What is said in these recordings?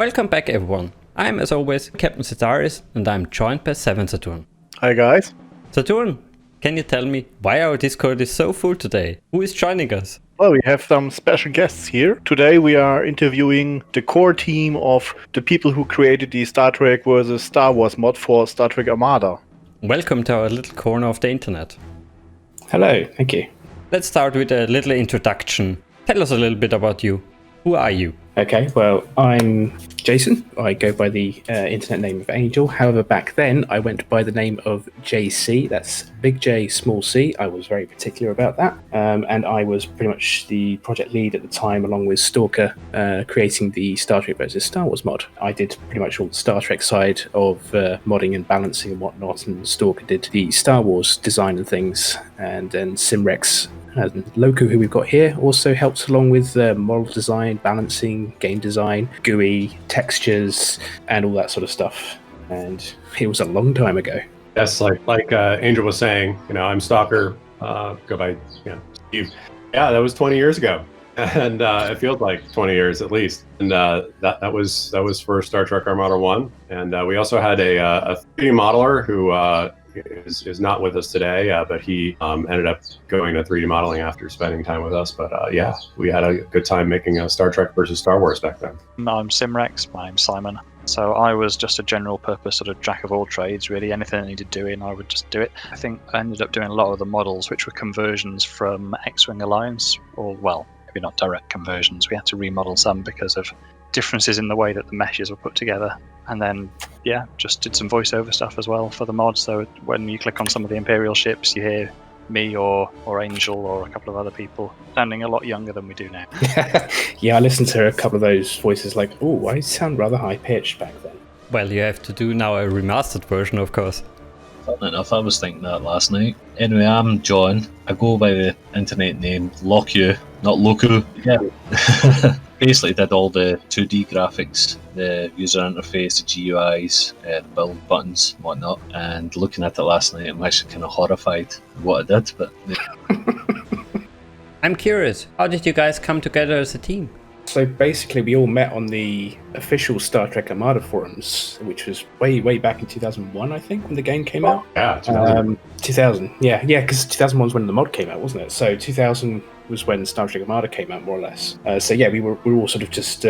Welcome back everyone. I'm as always Captain Sitaris and I'm joined by 7 Saturn. Hi guys. Saturn, can you tell me why our Discord is so full today? Who is joining us? Well, we have some special guests here. Today we are interviewing the core team of the people who created the Star Trek vs. Star Wars mod for Star Trek Armada. Welcome to our little corner of the internet. Hello, thank you. Let's start with a little introduction. Tell us a little bit about you. Who are you? Okay, well, I'm Jason. I go by the internet name of Angel. However, back then I went by the name of JC. That's Big J, small c. I was very particular about that. And I was pretty much the project lead at the time, along with Stalker, creating the Star Trek vs. Star Wars mod. I did pretty much all the Star Trek side of modding and balancing and whatnot, and Stalker did the Star Wars design and things. And then SimRex and Loccu, who we've got here, also helps along with model design, balancing, game design, GUI, textures, and all that sort of stuff. And it was a long time ago. Yes, like Angel was saying, I'm Stalker. Go by Steve. Yeah, that was 20 years ago, and it feels like 20 years at least. And that was for Star Trek Armada 1. And we also had a 3D modeler who is not with us today, but he ended up going to 3D modeling after spending time with us. But yeah, we had a good time making a Star Trek versus Star Wars back then. I'm SimRex. I'm Simon. So I was just a general purpose sort of jack of all trades, really. Anything that needed doing, I would just do it. I think I ended up doing a lot of the models, which were conversions from X-Wing Alliance, or well, maybe not direct conversions. We had to remodel some because of differences in the way that the meshes were put together. And then, yeah, just did some voiceover stuff as well for the mod. So when you click on some of the Imperial ships, you hear me or Angel or a couple of other people sounding a lot younger than we do now. Yeah, I listened to a couple of those voices like, oh, I sound rather high-pitched back then. Well, you have to do now a remastered version, of course. Funny enough, I was thinking that last night. Anyway, I'm John. I go by the internet name Loccu, not Loccu. Yeah. Basically did all the 2D graphics, the user interface, the GUIs, the build buttons, whatnot. And looking at it last night, I'm actually kind of horrified at what I did. But I'm curious, how did you guys come together as a team? So basically, we all met on the official Star Trek Armada forums, which was way back in 2001, I think, when the game came out. Yeah, 2000. Yeah, because 2001 was when the mod came out, wasn't it? So 2000 was when Star Trek Armada came out, more or less. So yeah, we were all sort of just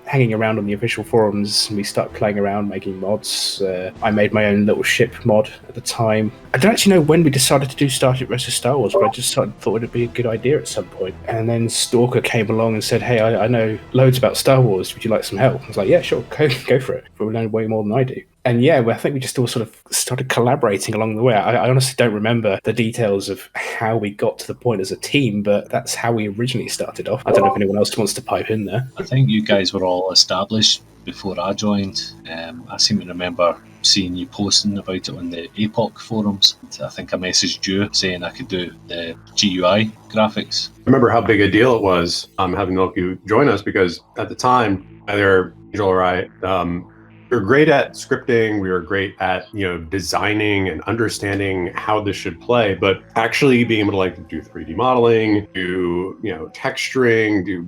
hanging around on the official forums, and we started playing around, making mods. I made my own little ship mod at the time. I don't actually know when we decided to do Star Trek vs. Star Wars, but I just thought it'd be a good idea at some point. And then Stalker came along and said, hey, I know loads about Star Wars. Would you like some help? I was like, yeah, sure, go for it. But we know way more than I do. And yeah, I think we just all sort of started collaborating along the way. I honestly don't remember the details of how we got to the point as a team, but that's how we originally started off. I don't know if anyone else wants to pipe in there. I think you guys were all established before I joined. I seem to remember seeing you posting about it on the APOC forums. I think I messaged you saying I could do the GUI graphics. I remember how big a deal it was having Loccu join us, because at the time, either Angel or I, we were great at scripting, we were great at designing and understanding how this should play, but actually being able to do 3D modeling, do texturing, do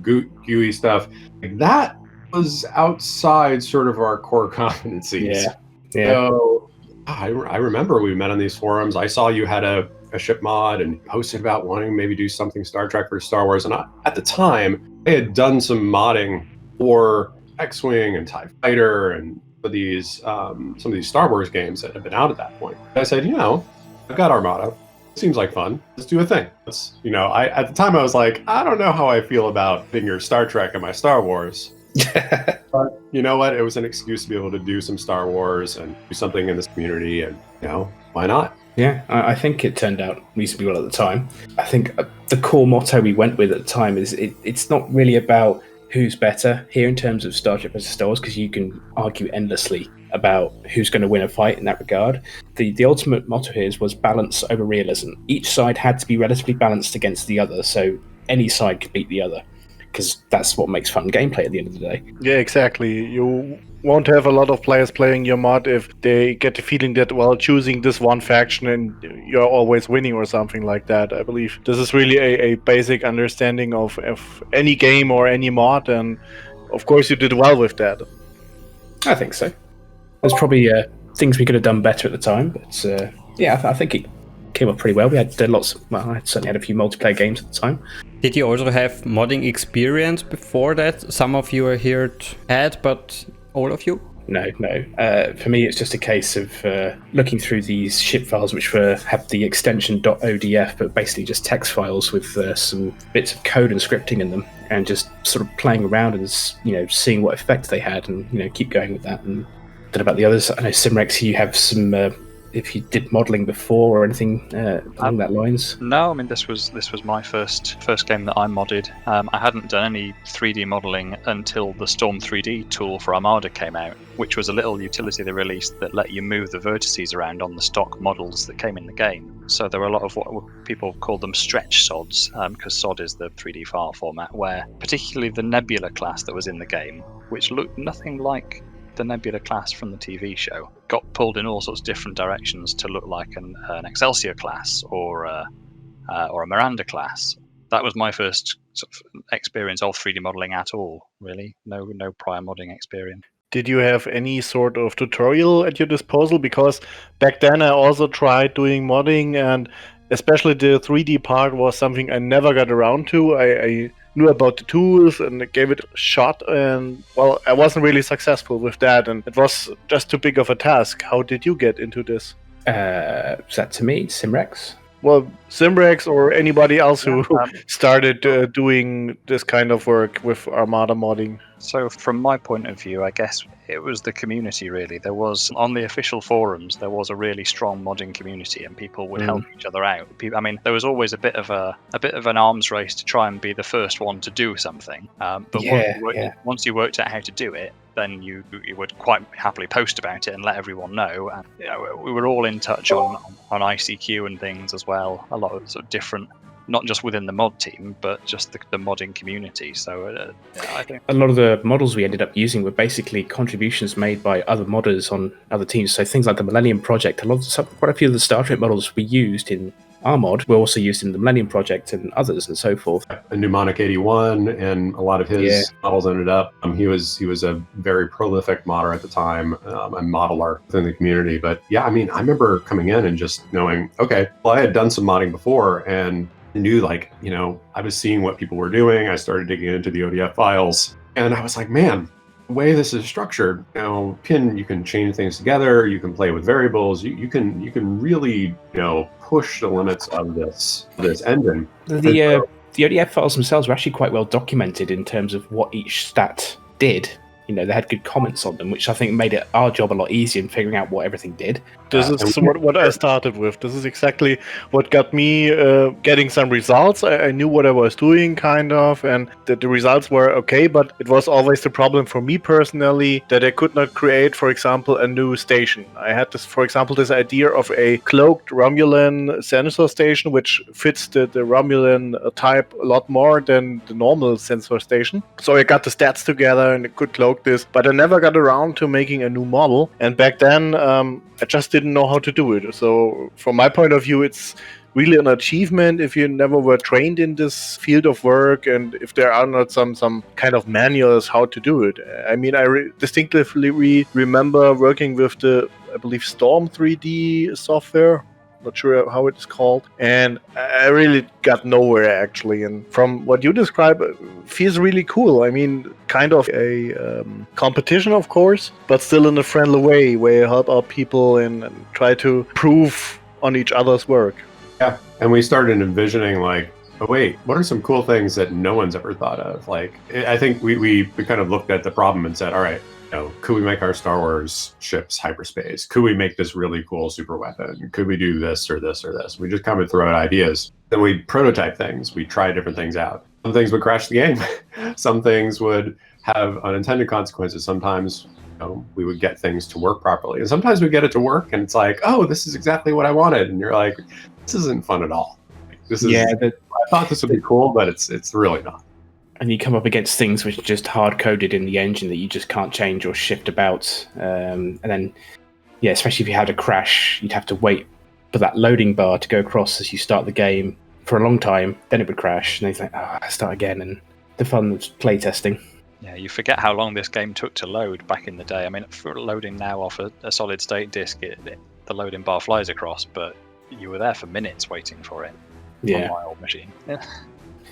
GUI stuff, that was outside sort of our core competencies. Yeah. So I remember we met on these forums. I saw you had a ship mod and posted about wanting to maybe do something Star Trek or Star Wars, and at the time I had done some modding for X-Wing and TIE Fighter and some of these Star Wars games that have been out at that point. And I said, I've got Armada. Seems like fun. Let's do a thing. At the time I was like, I don't know how I feel about being your Star Trek and my Star Wars. But you know what? It was an excuse to be able to do some Star Wars and do something in this community, and why not? Yeah, I think it turned out reasonably well at the time. I think the core motto we went with at the time is it's not really about who's better here in terms of Star Trek versus Star Wars, because you can argue endlessly about who's going to win a fight in that regard. The ultimate motto here was balance over realism. Each side had to be relatively balanced against the other, so any side could beat the other, because that's what makes fun gameplay at the end of the day. Yeah, exactly. You won't have a lot of players playing your mod if they get the feeling that, choosing this one faction and you're always winning or something like that. I believe this is really a basic understanding of any game or any mod, and of course you did well with that. I think so. There's probably things we could have done better at the time, but I think it came up pretty well. We had lots. Well, I certainly had a few multiplayer games at the time. Did you also have modding experience before that? Some of you are here had, but all of you? No. For me, it's just a case of looking through these ship files, which have the extension .odf, but basically just text files with some bits of code and scripting in them, and just sort of playing around and seeing what effect they had, and keep going with that. And I don't know about the others. I know SimRex, you have some. If you did modelling before or anything along that lines? No, I mean this was my first game that I modded. I hadn't done any 3D modelling until the Storm 3D tool for Armada came out, which was a little utility they released that let you move the vertices around on the stock models that came in the game. So there were a lot of what people call them stretch SODs, because SOD is the 3D file format, where particularly the Nebula class that was in the game, which looked nothing like the Nebula class from the TV show, got pulled in all sorts of different directions to look like an Excelsior class or a Miranda class. That was my first sort of experience of 3D modeling at all, really. No prior modding experience. Did you have any sort of tutorial at your disposal? Because back then I also tried doing modding, and especially the 3D part was something I never got around to. I knew about the tools and gave it a shot, and well, I wasn't really successful with that, and it was just too big of a task. How did you get into this? Is that to me, SimRex? Well, SimRex or anybody else who started doing this kind of work with Armada modding. So from my point of view, I guess it was the community, really. There was, on the official forums, there was a really strong modding community, and people would help each other out. I mean, there was always a bit of an arms race to try and be the first one to do something. But once you worked out how to do it, then you would quite happily post about it and let everyone know. And we were all in touch on ICQ and things as well. A lot of sort of different, not just within the mod team, but just the modding community. So I think a lot of the models we ended up using were basically contributions made by other modders on other teams. So things like the Millennium Project, quite a few of the Star Trek models we used in our mod were also used in the Millennium Project and others and so forth. A Mnemonic 81 and a lot of his models ended up. He was a very prolific modder at the time, a modeler within the community. But yeah, I mean, I remember coming in and just knowing, okay, well, I had done some modding before and knew, I was seeing what people were doing. I started digging into the ODF files, and I was like, man, the way this is structured, you can change things together, you can play with variables, you can really, push the limits of this engine. The ODF files themselves were actually quite well documented in terms of what each stat did. They had good comments on them, which I think made our job a lot easier in figuring out what everything did. This is what I started with. This is exactly what got me getting some results. I knew what I was doing, kind of, and the results were okay, but it was always the problem for me personally that I could not create, for example, a new station. I had this, for example, this idea of a cloaked Romulan sensor station, which fits the Romulan type a lot more than the normal sensor station. So I got the stats together and I could cloak this, but I never got around to making a new model. And back then, I just didn't know how to do it. So from my point of view, it's really an achievement if you never were trained in this field of work, and if there are not some kind of manuals how to do it. I mean, I distinctively remember working with the, I believe, Storm 3D software. Not sure how it's called, and I really got nowhere actually. And from what you describe, it feels really cool. I mean, kind of a competition, of course, but still in a friendly way, where you help out people and try to prove on each other's work. Yeah, and we started envisioning oh wait, what are some cool things that no one's ever thought of? I think we kind of looked at the problem and said, all right, could we make our Star Wars ships hyperspace? Could we make this really cool super weapon? Could we do this or this or this? We just kind of throw out ideas. Then we prototype things. We try different things out. Some things would crash the game. Some things would have unintended consequences. Sometimes we would get things to work properly. And sometimes we get it to work and it's like, oh, this is exactly what I wanted. And you're like, this isn't fun at all. I thought this would be cool, but it's really not. And you come up against things which are just hard-coded in the engine that you just can't change or shift about. And then, especially if you had a crash, you'd have to wait for that loading bar to go across as you start the game for a long time. Then it would crash, and then you think, start again. And the fun was playtesting. Yeah, you forget how long this game took to load back in the day. I mean, for loading now off a solid state disk, the loading bar flies across, but you were there for minutes waiting for it on my old machine.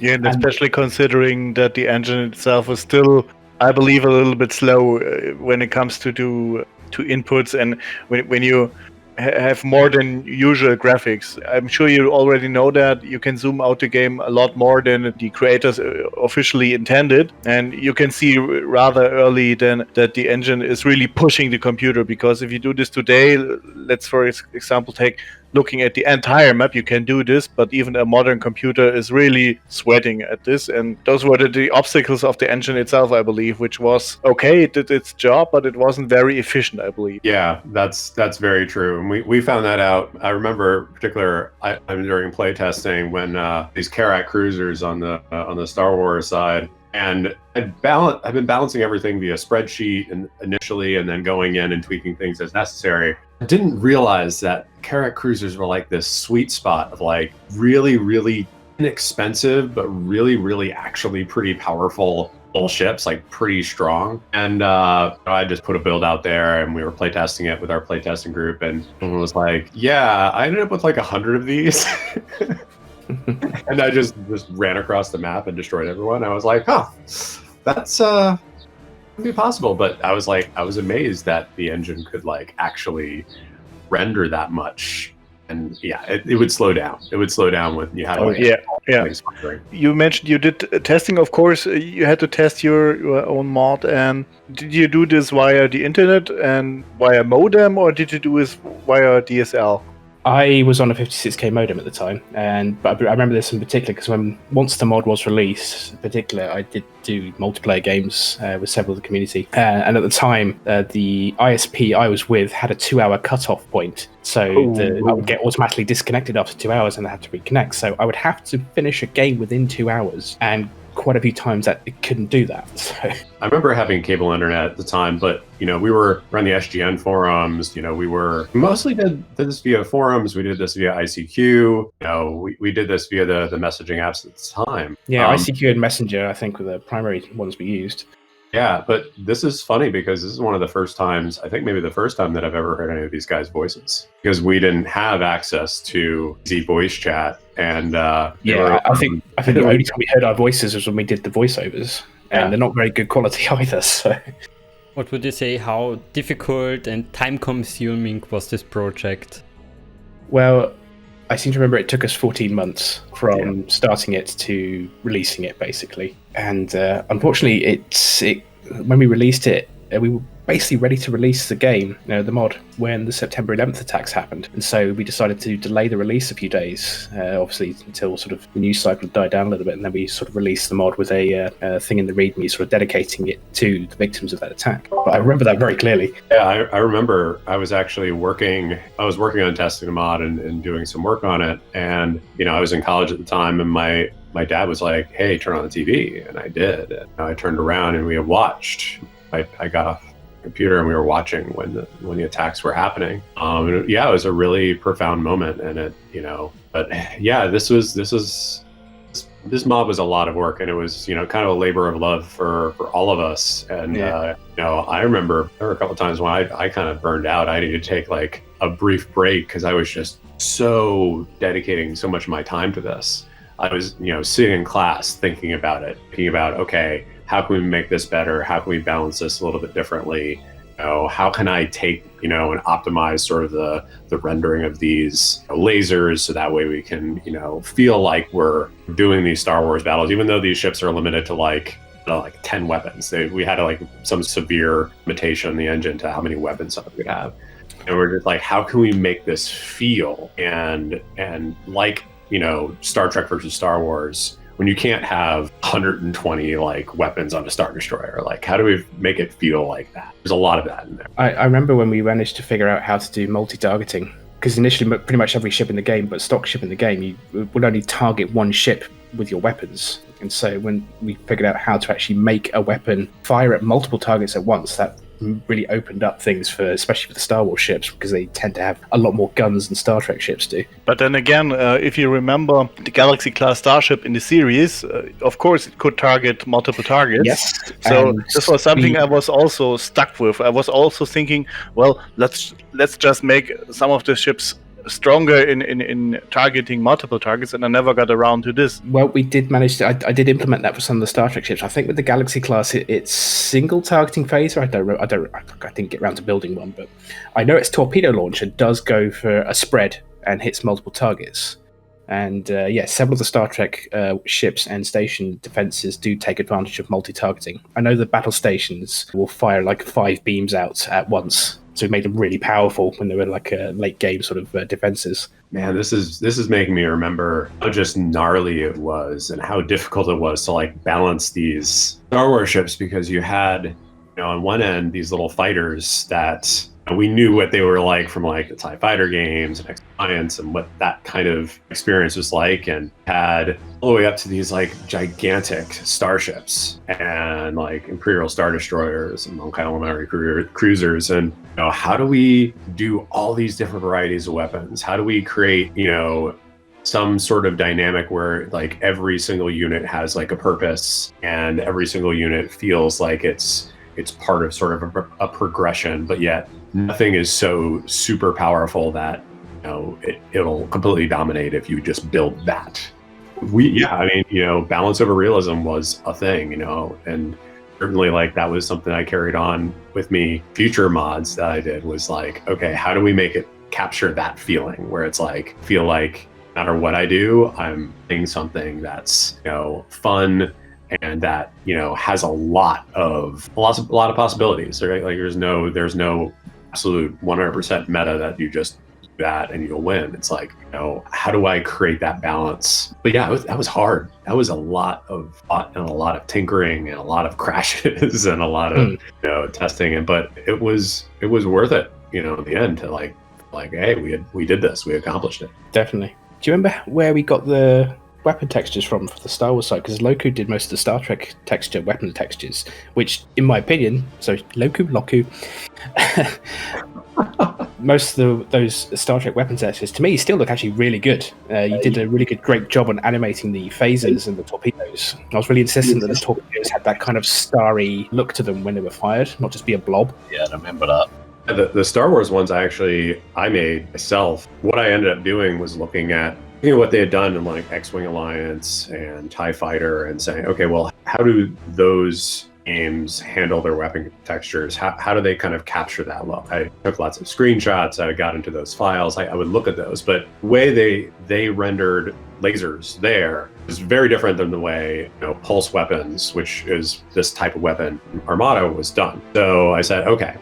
Yeah, and especially considering that the engine itself is still, I believe, a little bit slow when it comes to inputs, and when you have more than usual graphics. I'm sure you already know that you can zoom out the game a lot more than the creators officially intended, and you can see rather early then that the engine is really pushing the computer, because if you do this today, let's for example take looking at the entire map, you can do this, but even a modern computer is really sweating at this. And those were the obstacles of the engine itself, I believe, which was okay, it did its job, but it wasn't very efficient, I believe. Yeah, that's very true. And we found that out. I remember particular during playtesting when these Karak cruisers on the Star Wars side, and I've been balancing everything via spreadsheet and initially, and then going in and tweaking things as necessary. I didn't realize that Karak cruisers were like this sweet spot of like really, really inexpensive, but really, really actually pretty powerful little ships, like pretty strong. And I just put a build out there, and we were playtesting it with our playtesting group, and someone was like, "Yeah, I ended up with like 100 of these." And I just ran across the map and destroyed everyone. I was like, "Huh, that's could be possible." But I was amazed that the engine could like actually render that much. And yeah, it would slow down. It would slow down when you had You mentioned you did testing, of course. You had to test your own mod. And did you do this via the internet and via modem, or did you do this via DSL? I was on a 56k modem at the time, but I remember this in particular because once the mod was released, in particular, I did do multiplayer games with several of the community, and at the time, the ISP I was with had a 2-hour cutoff point, so I would get automatically disconnected after 2 hours, and I had to reconnect. So I would have to finish a game within 2 hours, and quite a few times that it couldn't do that. So I remember having cable internet at the time, but we were on the SGN forums. We were mostly did this via forums. We did this via ICQ. We did this via the messaging apps at the time. Yeah, ICQ and Messenger, I think, were the primary ones we used. Yeah, but this is funny because this is one of the first times, I think maybe the first time that I've ever heard any of these guys' voices, because we didn't have access to easy voice chat. And I think the only time we heard our voices was when we did the voiceovers, and they're not very good quality either. So, what would you say? How difficult and time-consuming was this project? Well, I seem to remember it took us 14 months from starting it to releasing it, basically. And unfortunately, when we released it, we were basically ready to release the game, the mod, when the September 11th attacks happened. And so we decided to delay the release a few days, obviously until sort of the news cycle died down a little bit. And then we sort of released the mod with a thing in the README, sort of dedicating it to the victims of that attack. But I remember that very clearly. Yeah, I remember I was actually working on testing the mod and doing some work on it. And, I was in college at the time, and my dad was like, "Hey, turn on the TV." And I did. And I turned around and we had watched. I got off the computer and we were watching when the attacks were happening. It was a really profound moment, and this mod was a lot of work, and it was kind of a labor of love for all of us. And I remember there were a couple of times when I kind of burned out. I needed to take like a brief break because I was just so dedicating so much of my time to this. I was sitting in class thinking about okay, how can we make this better? How can we balance this a little bit differently? How can I take, and optimize sort of the rendering of these lasers so that way we can, feel like we're doing these Star Wars battles, even though these ships are limited to like 10 weapons. We had like some severe limitation in the engine to how many weapons something could have. And we're just like, how can we make this feel and like, Star Trek versus Star Wars, when you can't have 120 like weapons on a Star Destroyer, like how do we make it feel like that? There's a lot of that in there. I remember when we managed to figure out how to do multi-targeting, because initially pretty much every ship in the game, but stock ship in the game, you would only target one ship with your weapons. And so when we figured out how to actually make a weapon fire at multiple targets at once, that really opened up things for, especially for the Star Wars ships, because they tend to have a lot more guns than Star Trek ships do. But then again, if you remember the Galaxy class starship in the series, of course it could target multiple targets. Yes. So And this was something I was also stuck with. I was also thinking, well, let's just make some of the ships stronger in targeting multiple targets, and I never got around to this. Well, we did manage to. I did implement that for some of the Star Trek ships. I think with the Galaxy class, it's single targeting phaser. I didn't get around to building one, but I know its torpedo launcher does go for a spread and hits multiple targets. And several of the Star Trek ships and station defenses do take advantage of multi-targeting. I know the battle stations will fire like 5 beams out at once, so it made them really powerful when they were like late game sort of defenses. Man, this is making me remember how just gnarly it was and how difficult it was to like balance these Star Wars ships, because you had, on one end these little fighters that we knew what they were like from like the TIE Fighter games and X-Alliance and what that kind of experience was like, and had all the way up to these like gigantic starships and like Imperial Star Destroyers and non-calamari cruisers. And how do we do all these different varieties of weapons? How do we create, some sort of dynamic where like every single unit has like a purpose and every single unit feels like it's part of sort of a progression, but yet nothing is so super powerful that it'll completely dominate if you just build that. Balance over realism was a thing, and certainly like that was something I carried on with me. Future mods that I did was like, okay, how do we make it capture that feeling where it's like, feel like no matter what I do, I'm doing something that's fun and that has a lot of possibilities. Right? Like there's no absolute 100% meta that you just do that and you'll win. It's like, how do I create that balance? But yeah, that was hard. That was a lot of thought and a lot of tinkering and a lot of crashes and a lot of testing. But it was worth it. In the end to like, hey, we did this. We accomplished it. Definitely. Do you remember where we got the weapon textures from for the Star Wars side? Because Loccu did most of the Star Trek weapon textures, which, in my opinion, so Loccu, most of those Star Trek weapon textures, to me, still look actually really good. You did a really great job on animating the phasers and the torpedoes. I was really insistent that the torpedoes had that kind of starry look to them when they were fired, not just be a blob. Yeah, I remember that. The Star Wars ones I made myself. What I ended up doing was looking at what they had done in like X-Wing Alliance and TIE Fighter and saying, okay, well, how do those games handle their weapon textures? How do they kind of capture that look? I took lots of screenshots. I got into those files. I would look at those, but the way they rendered lasers there is very different than the way pulse weapons, which is this type of weapon, Armada, was done. So I said, okay,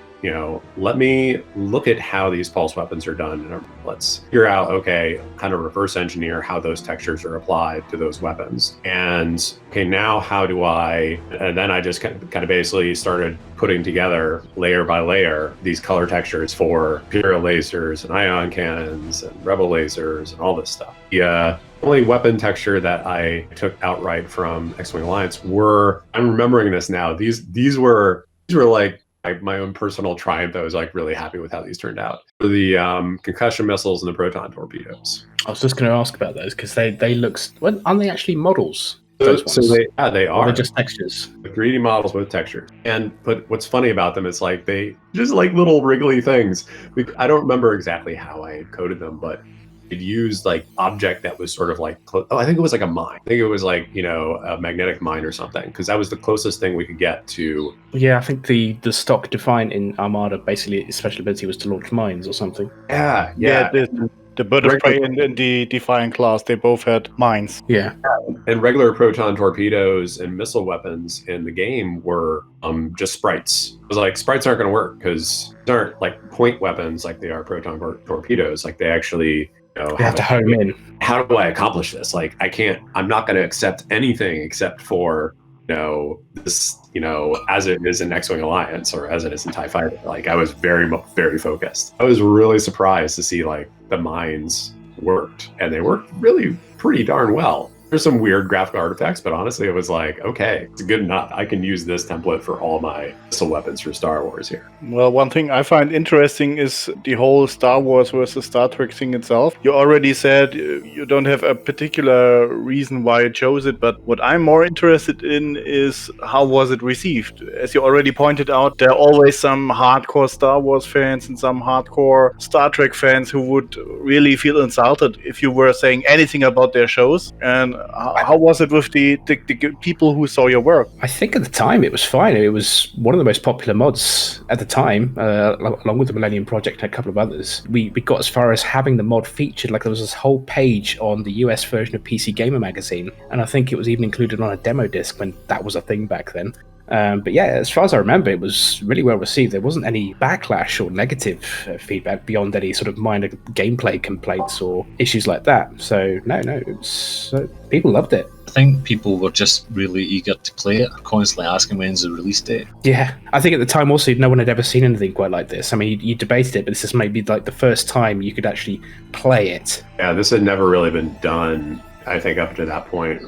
let me look at how these pulse weapons are done, and let's figure out, okay, kind of reverse engineer how those textures are applied to those weapons. And okay, now how do and then I just kind of basically started putting together layer by layer these color textures for Imperial lasers and ion cannons and Rebel lasers and all this stuff. The only weapon texture that I took outright from X-Wing Alliance I'm remembering this now, these were like my own personal triumph. I was like really happy with how these turned out. The concussion missiles and the proton torpedoes. I was just going to ask about those because they look. Well, aren't they actually models? So they are. Or they're just textures. The 3D models with textures. But what's funny about them is like they just like little wriggly things. I don't remember exactly how I had coded them, but it used like object that was sort of like, I think it was like a mine. I think it was like, a magnetic mine or something, because that was the closest thing we could get to. Yeah, I think the stock Defiant in Armada, basically its special ability was to launch mines or something. Yeah. The Bird of Prey and the Defiant class, they both had mines. Yeah. And regular proton torpedoes and missile weapons in the game were just sprites. It was like, sprites aren't going to work because they aren't like point weapons like they are proton torpedoes. Like they actually have to home in. How do I accomplish this? Like I'm not going to accept anything except for this, as it is in X-Wing Alliance or as it is in TIE Fighter. Like I was very, very focused. I was really surprised to see like the mines worked, and they worked really pretty darn well. There's some weird graphical artifacts, but honestly, it was like, okay, it's good enough. I can use this template for all my missile weapons for Star Wars here. Well, one thing I find interesting is the whole Star Wars versus Star Trek thing itself. You already said you don't have a particular reason why you chose it, but what I'm more interested in is how was it received? As you already pointed out, there are always some hardcore Star Wars fans and some hardcore Star Trek fans who would really feel insulted if you were saying anything about their shows. And how was it with the people who saw your work? I think at the time it was fine. It was one of the most popular mods at the time, along with the Millennium Project and a couple of others. We got as far as having the mod featured. Like there was this whole page on the US version of PC Gamer magazine, and I think it was even included on a demo disc when that was a thing back then. But yeah, as far as I remember, it was really well received. There wasn't any backlash or negative feedback beyond any sort of minor gameplay complaints or issues like that. So no, it was, people loved it. I think people were just really eager to play it, constantly asking when's the release date. Yeah, I think at the time also no one had ever seen anything quite like this. I mean, you debated it, but this is maybe like the first time you could actually play it. Yeah, this had never really been done, I think, up to that point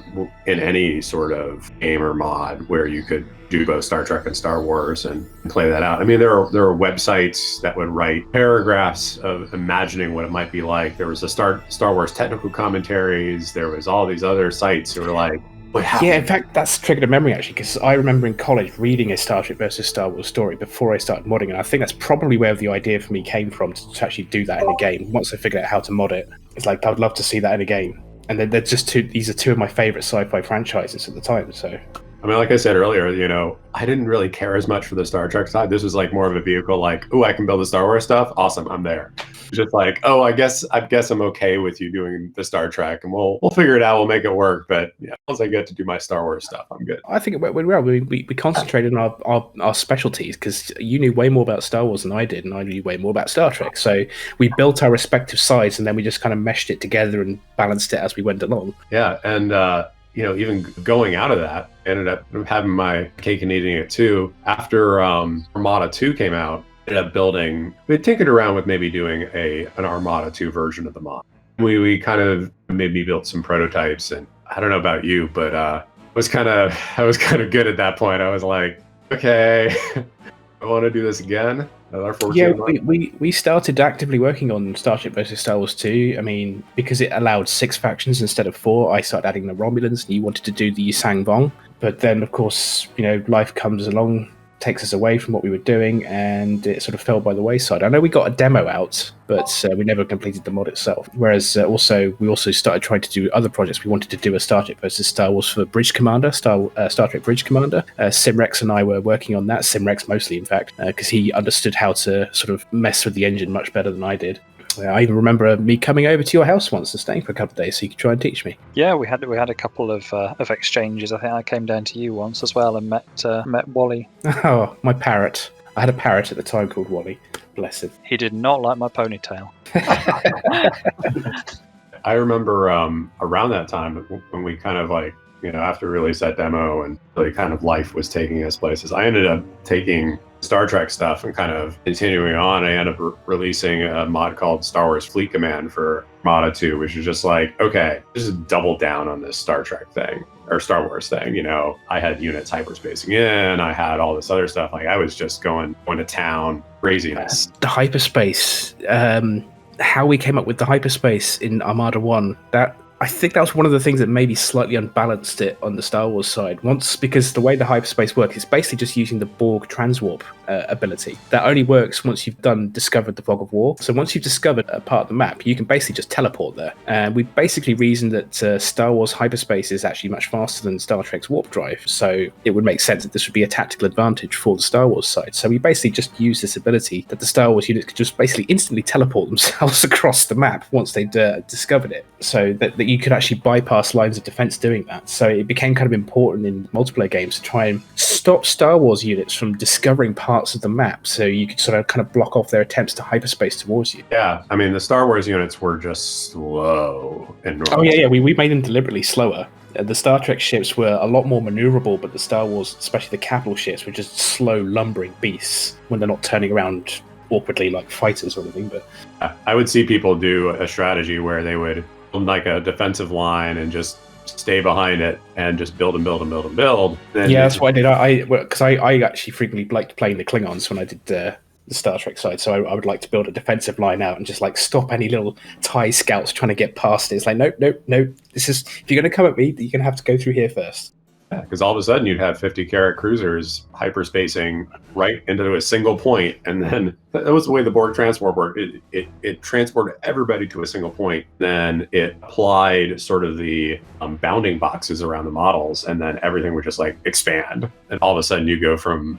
in any sort of game or mod where you could do both Star Trek and Star Wars and play that out. I mean, there are websites that would write paragraphs of imagining what it might be like. There was a Star Wars technical commentaries. There was all these other sites who were like, what happened? Yeah, in fact, that's triggered a memory actually, because I remember in college reading a Star Trek versus Star Wars story before I started modding, and I think that's probably where the idea for me came from to actually do that in a game. Once I figured out how to mod it, it's like I would love to see that in a game. And they're just these are two of my favorite sci-fi franchises at the time, so... I mean, like I said earlier, I didn't really care as much for the Star Trek side. This was like more of a vehicle like, oh, I can build the Star Wars stuff. Awesome, I'm there. Just like, oh, I guess I'm okay with you doing the Star Trek, and we'll figure it out. We'll make it work. But yeah, once I get to do my Star Wars stuff, I'm good. I think it went well. We concentrated on our specialties, because you knew way more about Star Wars than I did, and I knew way more about Star Trek. So we built our respective sides, and then we just kind of meshed it together and balanced it as we went along. Yeah, and even going out of that, I ended up having my cake and eating it too. After Armada 2 came out, ended up building, we tinkered around with maybe doing an Armada 2 version of the mod. We kind of maybe built some prototypes, and I don't know about you, but I was kind of good at that point. I was like, okay, I want to do this again. Yeah, we started actively working on Star Trek versus Star Wars 2. I mean, because it allowed 6 factions instead of 4, I started adding the Romulans, and you wanted to do the Sang Vong. But then, of course, life comes along, takes us away from what we were doing, and it sort of fell by the wayside. I know we got a demo out, but we never completed the mod itself. Whereas we also started trying to do other projects. We wanted to do a Star Trek versus Star Wars for Bridge Commander, Star Trek Bridge Commander. SimRex and I were working on that, SimRex mostly, in fact, because he understood how to sort of mess with the engine much better than I did. I even remember me coming over to your house once and staying for a couple of days so you could try and teach me. Yeah, we had a couple of exchanges. I think I came down to you once as well and met Wally. Oh, my parrot. I had a parrot at the time called Wally. Bless him. He did not like my ponytail. I remember around that time when we kind of like, after we released that demo and really kind of life was taking us places, I ended up taking Star Trek stuff and kind of continuing on. I ended up releasing a mod called Star Wars Fleet Command for Armada 2, which is just like, okay, just double down on this Star Trek thing or Star Wars thing. I had units hyperspacing in, I had all this other stuff. Like I was just going to town, craziness. The hyperspace, how we came up with the hyperspace in Armada 1, I think that was one of the things that maybe slightly unbalanced it on the Star Wars side. Because the way the hyperspace works is basically just using the Borg transwarp ability. That only works once you've discovered the Fog of War. So once you've discovered a part of the map, you can basically just teleport there. And we basically reasoned that Star Wars hyperspace is actually much faster than Star Trek's warp drive. So it would make sense that this would be a tactical advantage for the Star Wars side. So we basically just used this ability that the Star Wars units could just basically instantly teleport themselves across the map once they'd discovered it. So that you could actually bypass lines of defense doing that. So it became kind of important in multiplayer games to try and stop Star Wars units from discovering parts of the map, so you could sort of kind of block off their attempts to hyperspace towards you. Yeah, I mean, the Star Wars units were just slow and normal. Oh yeah, we made them deliberately slower. The Star Trek ships were a lot more maneuverable, but the Star Wars, especially the capital ships, were just slow, lumbering beasts when they're not turning around awkwardly like fighters or anything. But I would see people do a strategy where they would like a defensive line and just stay behind it and just build and build and build and build. Then Yeah, that's what I did. Because I actually frequently liked playing the Klingons when I did the Star Trek side. So I would like to build a defensive line out and just like stop any little TIE scouts trying to get past it. It's like, nope. This is, if you're going to come at me, you're going to have to go through here first. Because all of a sudden you'd have 50 carat cruisers hyperspacing right into a single point, and then that was the way the Borg transport worked. It transported everybody to a single point, then it applied sort of the bounding boxes around the models, and then everything would just like expand, and all of a sudden you go from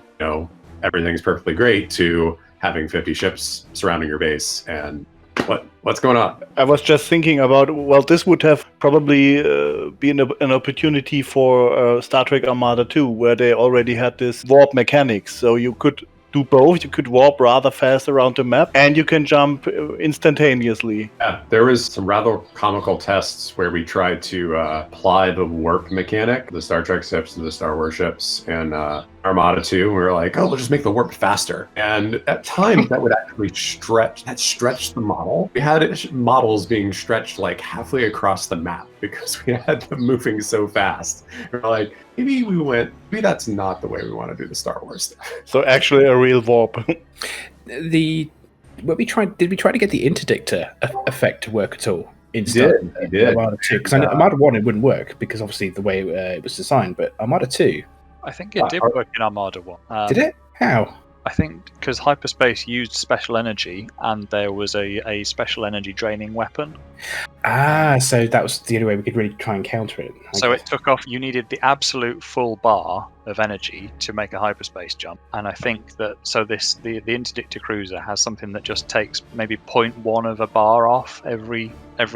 everything's perfectly great to having 50 ships surrounding your base. And what's going on? I was just thinking about, well, this would have probably been an opportunity for Star Trek Armada 2, where they already had this warp mechanics. So you could do both. You could warp rather fast around the map, and you can jump instantaneously. Yeah, there was some rather comical tests where we tried to apply the warp mechanic, the Star Trek ships to the Star Wars ships, and Armada 2, we were like, oh, we'll just make the warp faster. And at times that would actually stretch the model. We had models being stretched like halfway across the map because we had them moving so fast. We're like, maybe that's not the way we want to do the Star Wars stuff. So actually a real warp. Did we try to get the interdictor effect to work at all? He did. Armada 2, because Armada 1 it wouldn't work because obviously the way it was designed, but Armada 2... I think it did work in Armada 1. Did it? How? I think because hyperspace used special energy and there was a special energy draining weapon. So that was the only way we could really try and counter it. So it took off, you needed the absolute full bar of energy to make a hyperspace jump. And I think that, the interdictor cruiser has something that just takes maybe 0.1 of a bar off every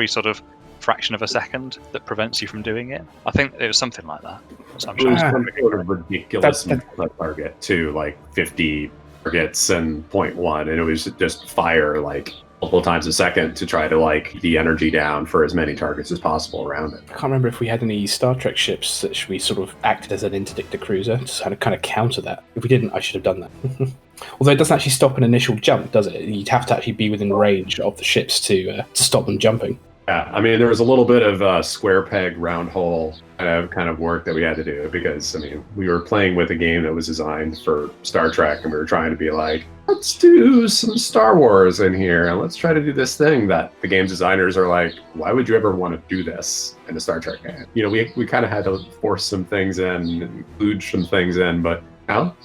sort of fraction of a second that prevents you from doing it. I think it was something like that. So I'm It was sure. sort of ridiculous target too, like 50 targets and 0.1, and it was just fire like multiple times a second to try to like the energy down for as many targets as possible around it. I can't remember if we had any Star Trek ships that we sort of acted as an interdictor cruiser to kind of counter that. If we didn't, I should have done that. Although it doesn't actually stop an initial jump, does it? You'd have to actually be within range of the ships to stop them jumping. Yeah, I mean, there was a little bit of square peg, round hole kind of work that we had to do because, I mean, we were playing with a game that was designed for Star Trek, and we were trying to be like, let's do some Star Wars in here, and let's try to do this thing that the game designers are like, why would you ever want to do this in a Star Trek game? We kind of had to force some things in, include some things in, but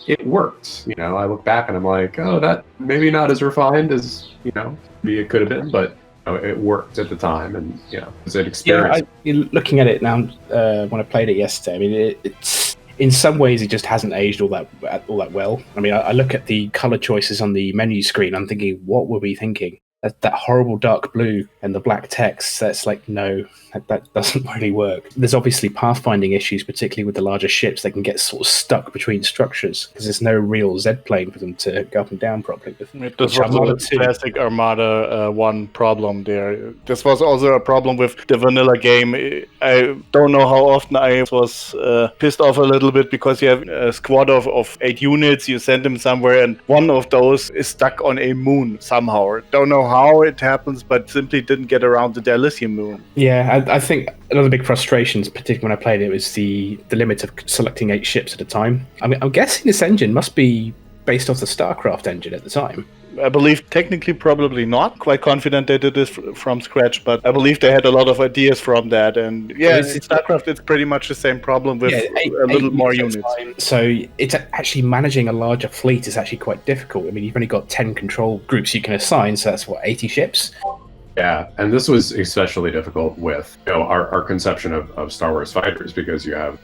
it worked. I look back and I'm like, oh, that maybe not as refined as, maybe it could have been, but it worked at the time, and it was an experience. Yeah, looking at it now, when I played it yesterday, I mean, it's in some ways it just hasn't aged all that well. I mean, I look at the color choices on the menu screen, I'm thinking, what were we thinking? That horrible dark blue and the black text, that's like, no, that doesn't really work. There's obviously pathfinding issues, particularly with the larger ships. They can get sort of stuck between structures because there's no real Z-plane for them to go up and down properly. This was a classic Armada 1 problem there. This was also a problem with the vanilla game. I don't know how often I was pissed off a little bit because you have a squad of 8 units, you send them somewhere, and one of those is stuck on a moon somehow. Don't know how it happens, but simply didn't get around the Dilithium moon. Yeah, I think another big frustration, particularly when I played it, was the limit of selecting 8 ships at a time. I mean, I'm guessing this engine must be based off the StarCraft engine at the time. I believe technically probably not. Quite confident they did this from scratch, but I believe they had a lot of ideas from that. And yeah, in StarCraft it's pretty much the same problem with a little more units. So it's actually managing a larger fleet is actually quite difficult. I mean, you've only got 10 control groups you can assign, so that's 80 ships? Yeah, and this was especially difficult with our conception of Star Wars fighters, because you have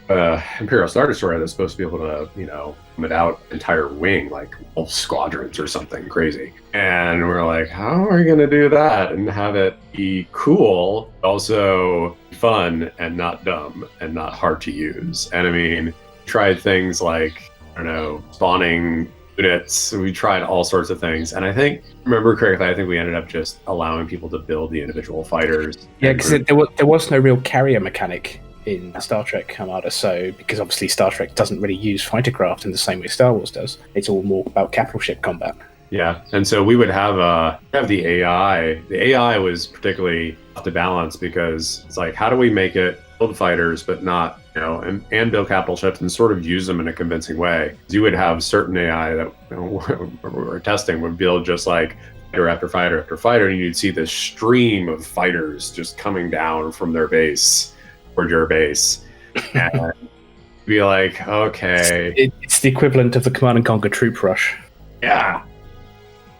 Imperial Star Destroyer that's supposed to be able to limit out entire wing, like whole squadrons or something crazy. And we're like, how are we going to do that and have it be cool, also fun and not dumb and not hard to use? And I mean, tried things like, spawning units. We tried all sorts of things, and I think, remember correctly, I think we ended up just allowing people to build the individual fighters. Yeah, because there was no real carrier mechanic in Star Trek Armada, so because obviously Star Trek doesn't really use fighter craft in the same way Star Wars does. It's all more about capital ship combat. Yeah, and so we would have the AI. The AI was particularly tough to balance because it's like, how do we make it build fighters, but not, and build capital ships and sort of use them in a convincing way. You would have certain AI that we were testing would build just like fighter after fighter after fighter, and you'd see this stream of fighters just coming down from their base toward your base. And be like, okay. It's the equivalent of the Command and Conquer troop rush. Yeah.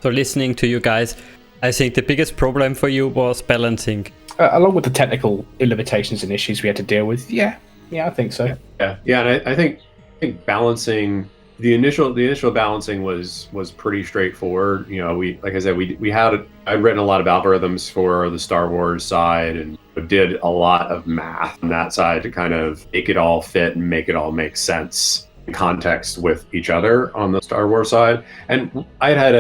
So listening to you guys, I think the biggest problem for you was balancing. Along with the technical limitations and issues we had to deal with. Yeah, I think so. Yeah, and I think balancing the initial balancing was pretty straightforward. We, like I said, I'd written a lot of algorithms for the Star Wars side and did a lot of math on that side to kind of make it all fit and make it all make sense in context with each other on the Star Wars side. And I had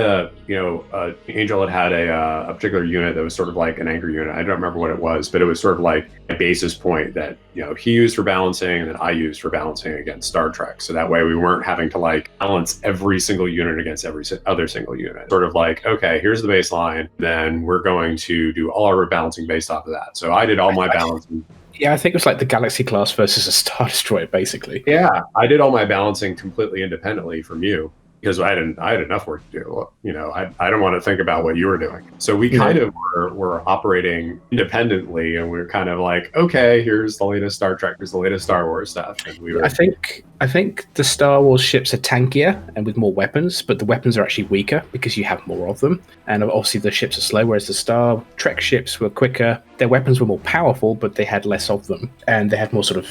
Angel had a particular unit that was sort of like an anchor unit. I don't remember what it was, but it was sort of like a basis point that he used for balancing and then I used for balancing against Star Trek. So that way we weren't having to like balance every single unit against every other single unit. Sort of like, okay, here's the baseline, then we're going to do all our balancing based off of that. So I did all my balancing. Yeah, I think it was like the Galaxy class versus a Star Destroyer, basically. Yeah, I did all my balancing completely independently from you because I had enough work to do. I don't want to think about what you were doing. So we kind of were operating independently, and we were kind of like, okay, here's the latest Star Trek, here's the latest Star Wars stuff. And we were. I think the Star Wars ships are tankier and with more weapons, but the weapons are actually weaker because you have more of them. And obviously the ships are slow, whereas the Star Trek ships were quicker. Their weapons were more powerful, but they had less of them. And they had more sort of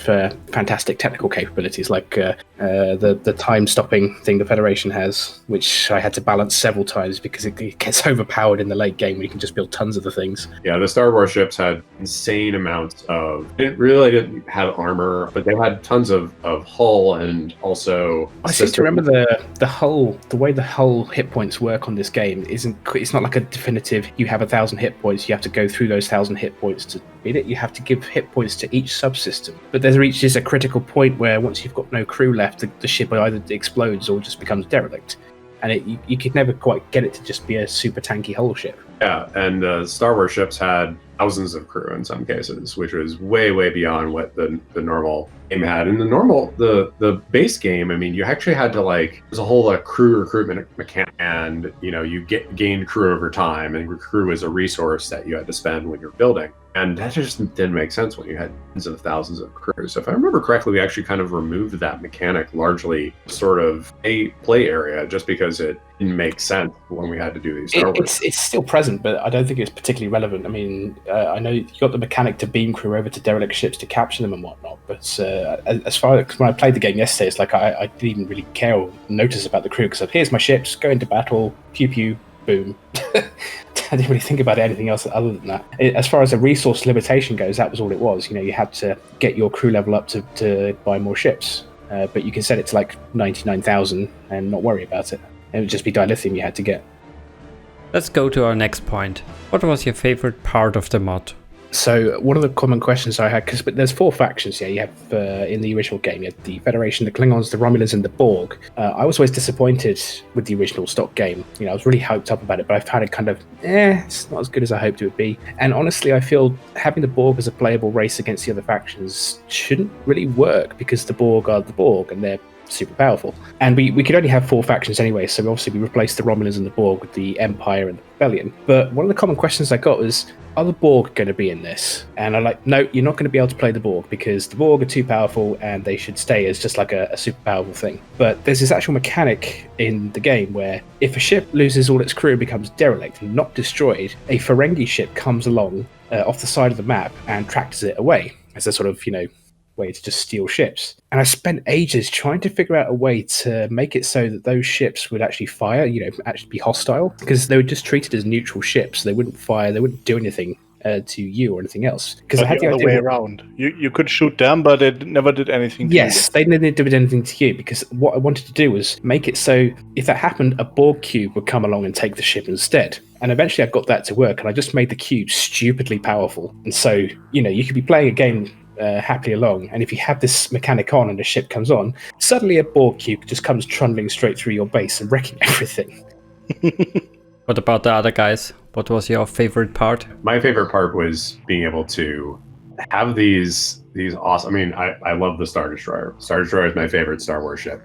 fantastic technical capabilities, like the time-stopping thing the Federation has, which I had to balance several times because it gets overpowered in the late game when you can just build tons of the things. Yeah, the Star Wars ships had insane amounts of... It really didn't have armor, but they had tons of hull and also... I seem to remember the way the hull hit points work on this game it's not like a definitive, you have 1,000 hit points, you have to go through those 1,000 hit points to beat it. You have to give hit points to each subsystem. But there reaches a critical point where once you've got no crew left, the ship either explodes or just becomes derelict. And you could never quite get it to just be a super tanky hull ship. Yeah, and Star Wars ships had thousands of crew in some cases, which was way, way beyond what the normal game had. In the base game, I mean, you actually had to there's a whole crew recruitment mechanic, and you gained crew over time, and crew is a resource that you had to spend when you're building. And that just didn't make sense when you had tens of thousands of crew. So if I remember correctly, we actually kind of removed that mechanic largely sort of a play area just because it didn't make sense when we had to do these Star Wars. It's still present, but I don't think it's particularly relevant. I mean, I know you got the mechanic to beam crew over to derelict ships to capture them and whatnot, but as far as when I played the game yesterday, it's like I didn't even really care or notice about the crew because here's my ships, go into battle, pew pew, boom. I didn't really think about anything else other than that. As far as a resource limitation goes, that was all it was. You had to get your crew level up to buy more ships, but you can set it to 99,000 and not worry about it. It would just be dilithium you had to get. Let's go to our next point. What was your favorite part of the mod? So one of the common questions I had, because there's 4 factions here. You have in the original game, you had the Federation, the Klingons, the Romulans, and the Borg. I was always disappointed with the original stock game. I was really hyped up about it, but I found it kind of, it's not as good as I hoped it would be. And honestly, I feel having the Borg as a playable race against the other factions shouldn't really work because the Borg are the Borg and they're super powerful. And we could only have 4 factions anyway, so obviously we replaced the Romulans and the Borg with the Empire and the Rebellion. But one of the common questions I got was, are the Borg going to be in this? And I'm like, no, you're not going to be able to play the Borg because the Borg are too powerful and they should stay as just like a super powerful thing. But there's this actual mechanic in the game where if a ship loses all its crew and becomes derelict and not destroyed, a Ferengi ship comes along off the side of the map and tractors it away as a sort of, way to just steal ships. And I spent ages trying to figure out a way to make it so that those ships would actually fire, actually be hostile, because they were just treated as neutral ships. They wouldn't fire, they wouldn't do anything to you or anything else. Because I had the other way around. You could shoot them, but it never did anything to you. Yes, they never did anything to you, because what I wanted to do was make it so if that happened, a Borg cube would come along and take the ship instead. And eventually I got that to work, and I just made the cube stupidly powerful. And so, you could be playing a game happily along, and if you have this mechanic on and a ship comes on, suddenly a Borg cube just comes trundling straight through your base and wrecking everything. What about the other guys? What was your favorite part? My favorite part was being able to have these awesome. I mean, I love the Star Destroyer. Star Destroyer is my favorite Star Wars ship.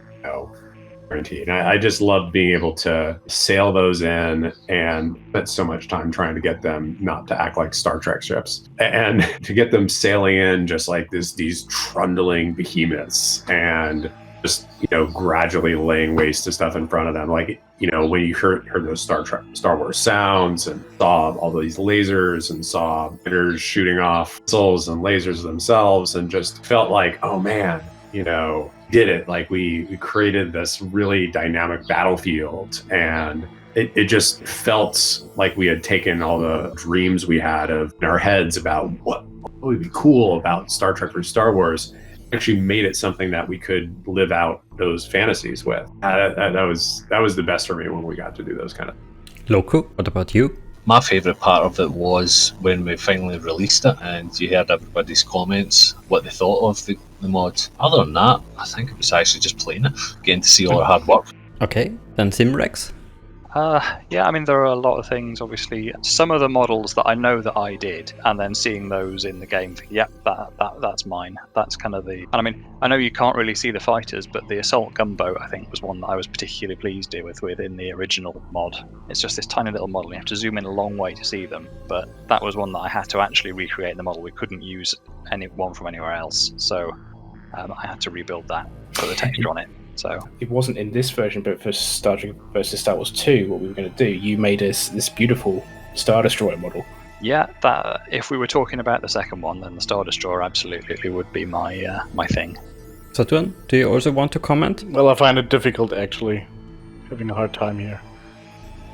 Guaranteed. And I just love being able to sail those in and spend so much time trying to get them not to act like Star Trek ships and to get them sailing in just like these trundling behemoths and just gradually laying waste to stuff in front of them. Like when you heard those Star Wars sounds and saw all these lasers and saw fighters shooting off missiles and lasers themselves and just felt like, oh man, did it. Like we created this really dynamic battlefield, and it just felt like we had taken all the dreams we had in our heads about what would be cool about Star Trek or Star Wars, actually made it something that we could live out those fantasies with. That was the best for me when we got to do those kind of. Loccu, what about you? My favourite part of it was when we finally released it and you heard everybody's comments, what they thought of the mod. Other than that, I think it was actually just playing it, getting to see all our hard work. Okay, then SimRex. Yeah, I mean, there are a lot of things, obviously. Some of the models that I know that I did, and then seeing those in the game, yep, that's mine. That's kind of the... And I mean, I know you can't really see the fighters, but the assault gunboat, I think, was one that I was particularly pleased with in the original mod. It's just this tiny little model. You have to zoom in a long way to see them, but that was one that I had to actually recreate the model. We couldn't use one from anywhere else, so I had to rebuild that, put the texture on it. So it wasn't in this version, but for Star Trek versus Star Wars 2, what we were going to do, you made us this beautiful Star Destroyer model. Yeah, that if we were talking about the second one, then the Star Destroyer absolutely would be my thing. Saturn, do you also want to comment? Well, I find it difficult, actually. Having a hard time here.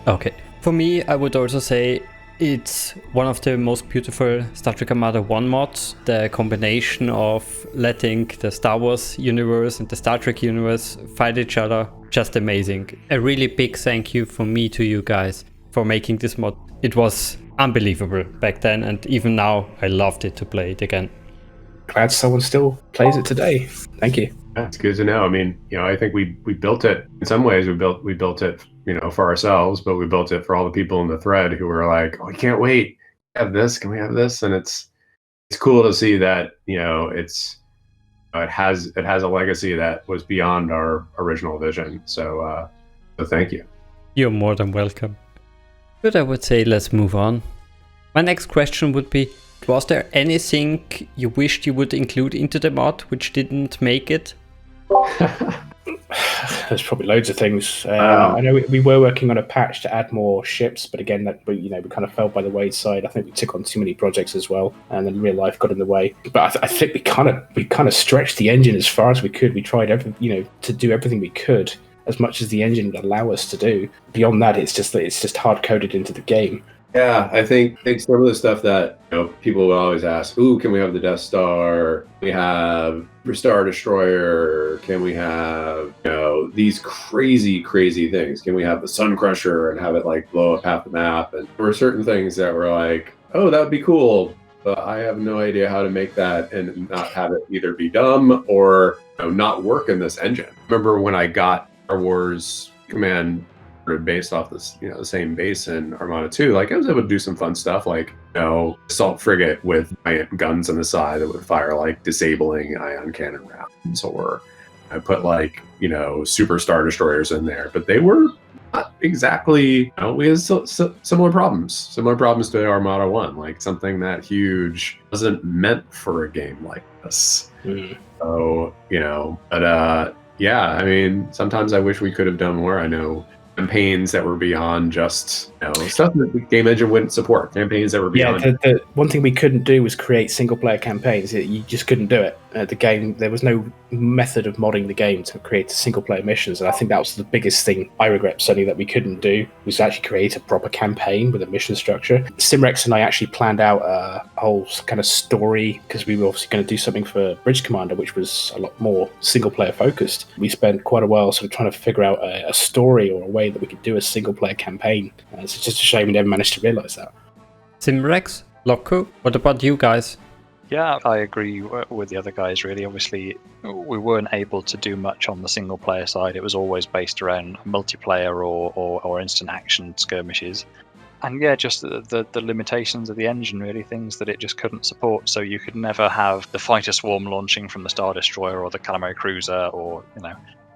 Okay. For me, I would also say it's one of the most beautiful Star Trek Armada 1 mods. The combination of letting the Star Wars universe and the Star Trek universe fight each other, just amazing. A really big thank you from me to you guys for making this mod. It was unbelievable back then, and even now I loved it to play it again. Glad someone still plays it today. Thank you. That's good to know. I mean, I think we built it in some ways. We built it, for ourselves, but we built it for all the people in the thread who were like, "Oh, I can't wait. Have this? Can we have this?" And it's cool to see that it has a legacy that was beyond our original vision. So thank you. You're more than welcome. But I would say let's move on. My next question would be: was there anything you wished you would include into the mod which didn't make it? There's probably loads of things. I know we were working on a patch to add more ships, but again, that we kind of fell by the wayside. I think we took on too many projects as well, and then real life got in the way. But I think we kind of stretched the engine as far as we could. We tried to do everything we could, as much as the engine would allow us to do. Beyond that, it's just hard coded into the game. Yeah, I think some of the stuff that people will always ask, "Ooh, can we have the Death Star? Can we have the Star Destroyer? Can we have these crazy things? Can we have the Sun Crusher and have it like blow up half the map?" And there were certain things that were like, "Oh, that would be cool, but I have no idea how to make that and not have it either be dumb or not work in this engine." Remember when I got Star Wars Command based off this, the same base in Armada 2, like I was able to do some fun stuff, like assault frigate with giant guns on the side that would fire like disabling ion cannon rounds, or I put like super Star Destroyers in there, but they were not exactly. We had similar problems to Armada 1, like something that huge wasn't meant for a game like this. So but yeah, I mean, sometimes I wish we could have done more. I know campaigns that were beyond just stuff that the game engine wouldn't support. Campaigns that were beyond. Yeah, the one thing we couldn't do was create single player campaigns. You just couldn't do it. The game, there was no method of modding the game to create single player missions, and I think that was the biggest thing I regret certainly that we couldn't do, was actually create a proper campaign with a mission structure. SimRex and I actually planned out a whole kind of story, because we were obviously going to do something for Bridge Commander, which was a lot more single player focused. We spent quite a while sort of trying to figure out a story or a way that we could do a single player campaign. It's just a shame we never managed to realize that. SimRex, Loccu, what about you guys? Yeah, I agree with the other guys, really. Obviously, we weren't able to do much on the single player side. It was always based around multiplayer or instant action skirmishes. And yeah, just the limitations of the engine, really, things that it just couldn't support. So you could never have the fighter swarm launching from the Star Destroyer or the Calamari Cruiser, or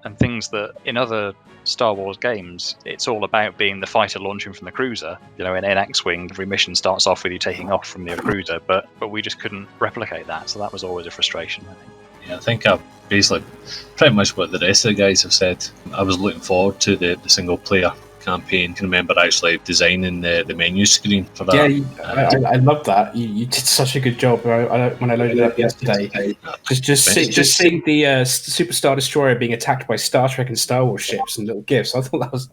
and things that in other Star Wars games, it's all about being the fighter launching from the cruiser. In X-Wing, every mission starts off with you taking off from the cruiser, but we just couldn't replicate that. So that was always a frustration, I think. Yeah, I think I've basically pretty much what the rest of the guys have said. I was looking forward to the single player campaign. I can remember actually designing the menu screen for that. Yeah, I love that. You did such a good job. When I loaded it up yesterday, just seeing the Super Star Destroyer being attacked by Star Trek and Star Wars ships and little gifts. I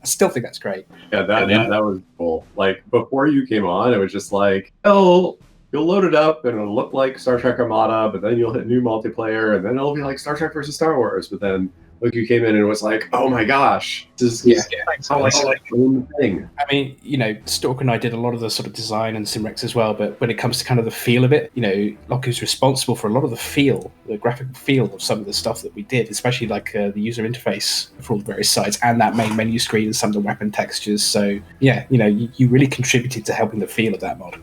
still think that's great. Yeah, that was cool. Like before you came on, it was just like, oh, you'll load it up and it'll look like Star Trek Armada, but then you'll hit new multiplayer and then it'll be like Star Trek versus Star Wars. But then Loccu came in and was like, oh my gosh, this is the thing. I mean, Stalker and I did a lot of the sort of design and SimRex as well, but when it comes to kind of the feel of it, Loccu's responsible for a lot of the graphical feel of some of the stuff that we did, especially like the user interface for all the various sites and that main menu screen and some of the weapon textures. So yeah, you really contributed to helping the feel of that mod.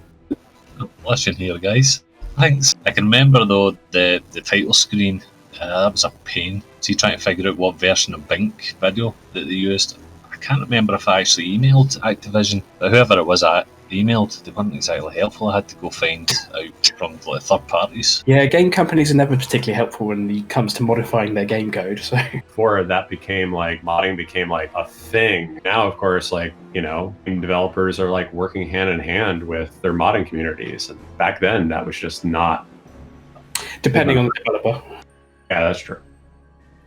Listen here, guys. Thanks. I can remember though the title screen. That was a pain. See, trying to figure out what version of Bink video that they used. I can't remember if I actually emailed Activision, but whoever it was I emailed, they weren't exactly helpful. I had to go find out from the third parties. Yeah, game companies are never particularly helpful when it comes to modifying their game code. So before that became like modding became like a thing. Now, of course, like game developers are like working hand in hand with their modding communities. And back then, that was just not. Depending on the developer. Yeah, that's true.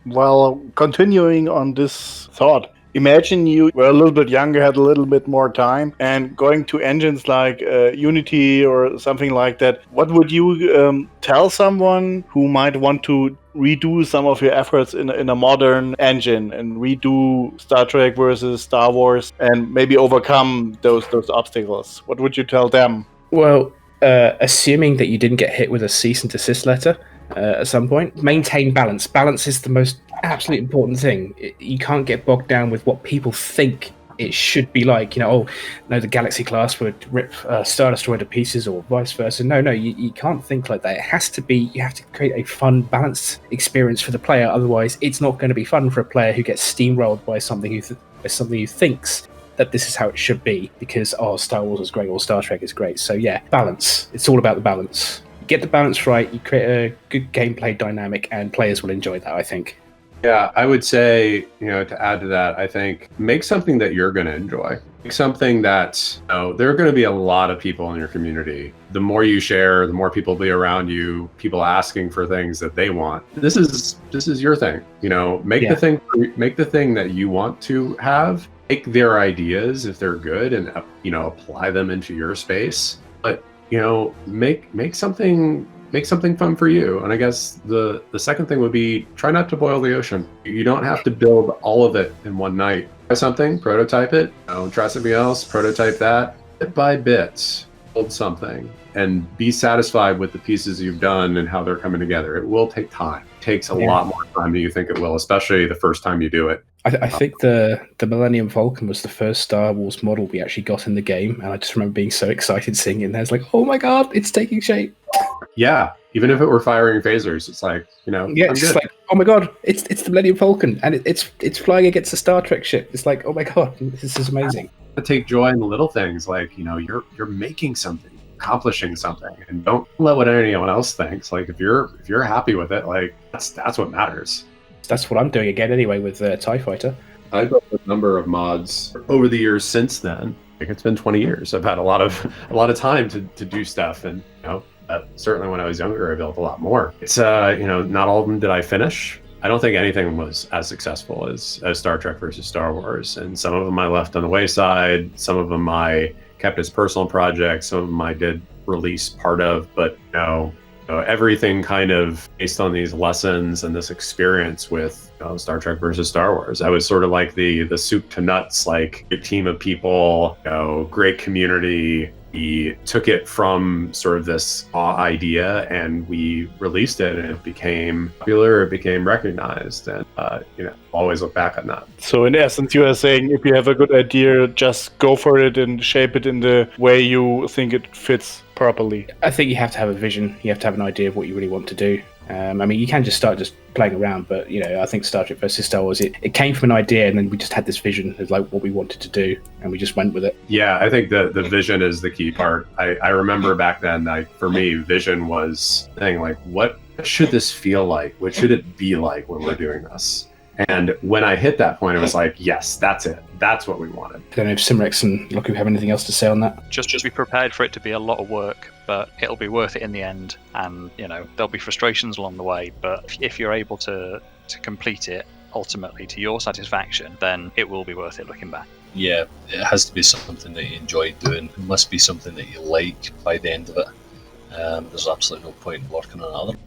Well, continuing on this thought, imagine you were a little bit younger, had a little bit more time, and going to engines like Unity or something like that. What would you tell someone who might want to redo some of your efforts in a modern engine and redo Star Trek versus Star Wars and maybe overcome those obstacles? What would you tell them? Well, assuming that you didn't get hit with a cease and desist letter at some point, maintain balance. Balance is the most absolute important thing. You can't get bogged down with what people think it should be like. The Galaxy class would rip Star Destroyer to pieces or vice versa. No, you can't think like that. It has to be, you have to create a fun, balanced experience for the player. Otherwise, it's not going to be fun for a player who gets steamrolled by something who thinks that this is how it should be because, Star Wars is great or Star Trek is great. So yeah, balance. It's all about the balance. Get the balance right, you create a good gameplay dynamic, and players will enjoy that, I think. Yeah, I would say, to add to that, I think make something that you're going to enjoy. Make something that, there are going to be a lot of people in your community. The more you share, the more people will be around you, people asking for things that they want. This is your thing. Make the thing that you want to have. Take their ideas if they're good and apply them into your space. But make something fun for you. And I guess the second thing would be try not to boil the ocean. You don't have to build all of it in one night. Try something, prototype it. Try something else, prototype that. Bit by bit, build something and be satisfied with the pieces you've done and how they're coming together. It will take time. It takes a lot more time than you think it will, especially the first time you do it. I think the Millennium Falcon was the first Star Wars model we actually got in the game, and I just remember being so excited seeing it in there. It's like, oh my god, it's taking shape. Yeah, even if it were firing phasers, it's like, it's just like, oh my god, it's the Millennium Falcon, and it's flying against a Star Trek ship. It's like, oh my god, this is amazing. Take joy in the little things, like you're making something, accomplishing something, and don't let what anyone else thinks. Like if you're happy with it, like that's what matters. That's what I'm doing again anyway with TIE Fighter. I've built a number of mods over the years since then. Like it's been 20 years. I've had a lot of time to do stuff, and certainly when I was younger, I built a lot more. It's not all of them did I finish. I don't think anything was as successful as Star Trek versus Star Wars, and some of them I left on the wayside. Some of them I kept as personal projects. Some of them I did release part of, but everything kind of based on these lessons and this experience with Star Trek versus Star Wars. I was sort of like the soup to nuts, like a team of people, great community. We took it from sort of this idea and we released it, and it became popular, it became recognized. And always look back on that. So in essence, you are saying if you have a good idea, just go for it and shape it in the way you think it fits properly. I think you have to have a vision. You have to have an idea of what you really want to do. I mean, you can just start just playing around, but I think Star Trek versus Star Wars, it came from an idea, and then we just had this vision of like what we wanted to do, and we just went with it. Yeah, I think the vision is the key part. I remember back then, like for me, vision was saying like, what should this feel like? What should it be like when we're doing this? And when I hit that point, it was like, yes, that's it. That's what we wanted. I don't know if SimRex and Loccu have anything else to say on that. Just be prepared for it to be a lot of work, but it'll be worth it in the end. And there'll be frustrations along the way, but if you're able to complete it ultimately to your satisfaction, then it will be worth it looking back. Yeah, it has to be something that you enjoy doing. It must be something that you like by the end of it. There's absolutely no point in working on another.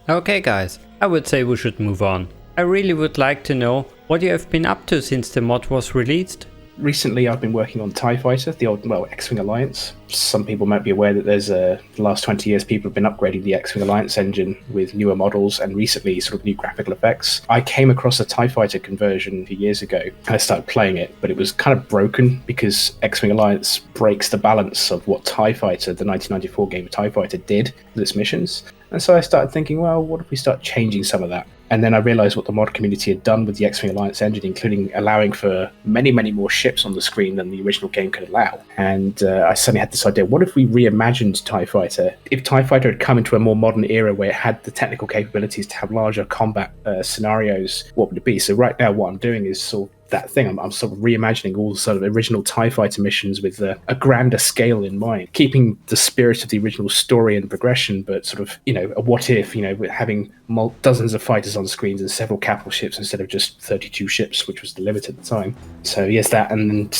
Okay guys, I would say we should move on. I really would like to know what you have been up to since the mod was released. Recently, I've been working on TIE Fighter, the old, X-Wing Alliance. Some people might be aware that the last 20 years, people have been upgrading the X-Wing Alliance engine with newer models and recently sort of new graphical effects. I came across a TIE Fighter conversion a few years ago and I started playing it, but it was kind of broken because X-Wing Alliance breaks the balance of what TIE Fighter, the 1994 game of TIE Fighter, did with its missions. And so I started thinking, well, what if we start changing some of that? And then I realized what the mod community had done with the X-Wing Alliance engine, including allowing for many, many more ships on the screen than the original game could allow. And I suddenly had this idea, what if we reimagined TIE Fighter? If TIE Fighter had come into a more modern era where it had the technical capabilities to have larger combat scenarios, what would it be? So right now what I'm doing is sort of that thing. I'm sort of reimagining all the sort of original TIE Fighter missions with a grander scale in mind, keeping the spirit of the original story and progression, but sort of, a what if, with having dozens of fighters on screens and several capital ships instead of just 32 ships, which was the limit at the time. So yes, that, and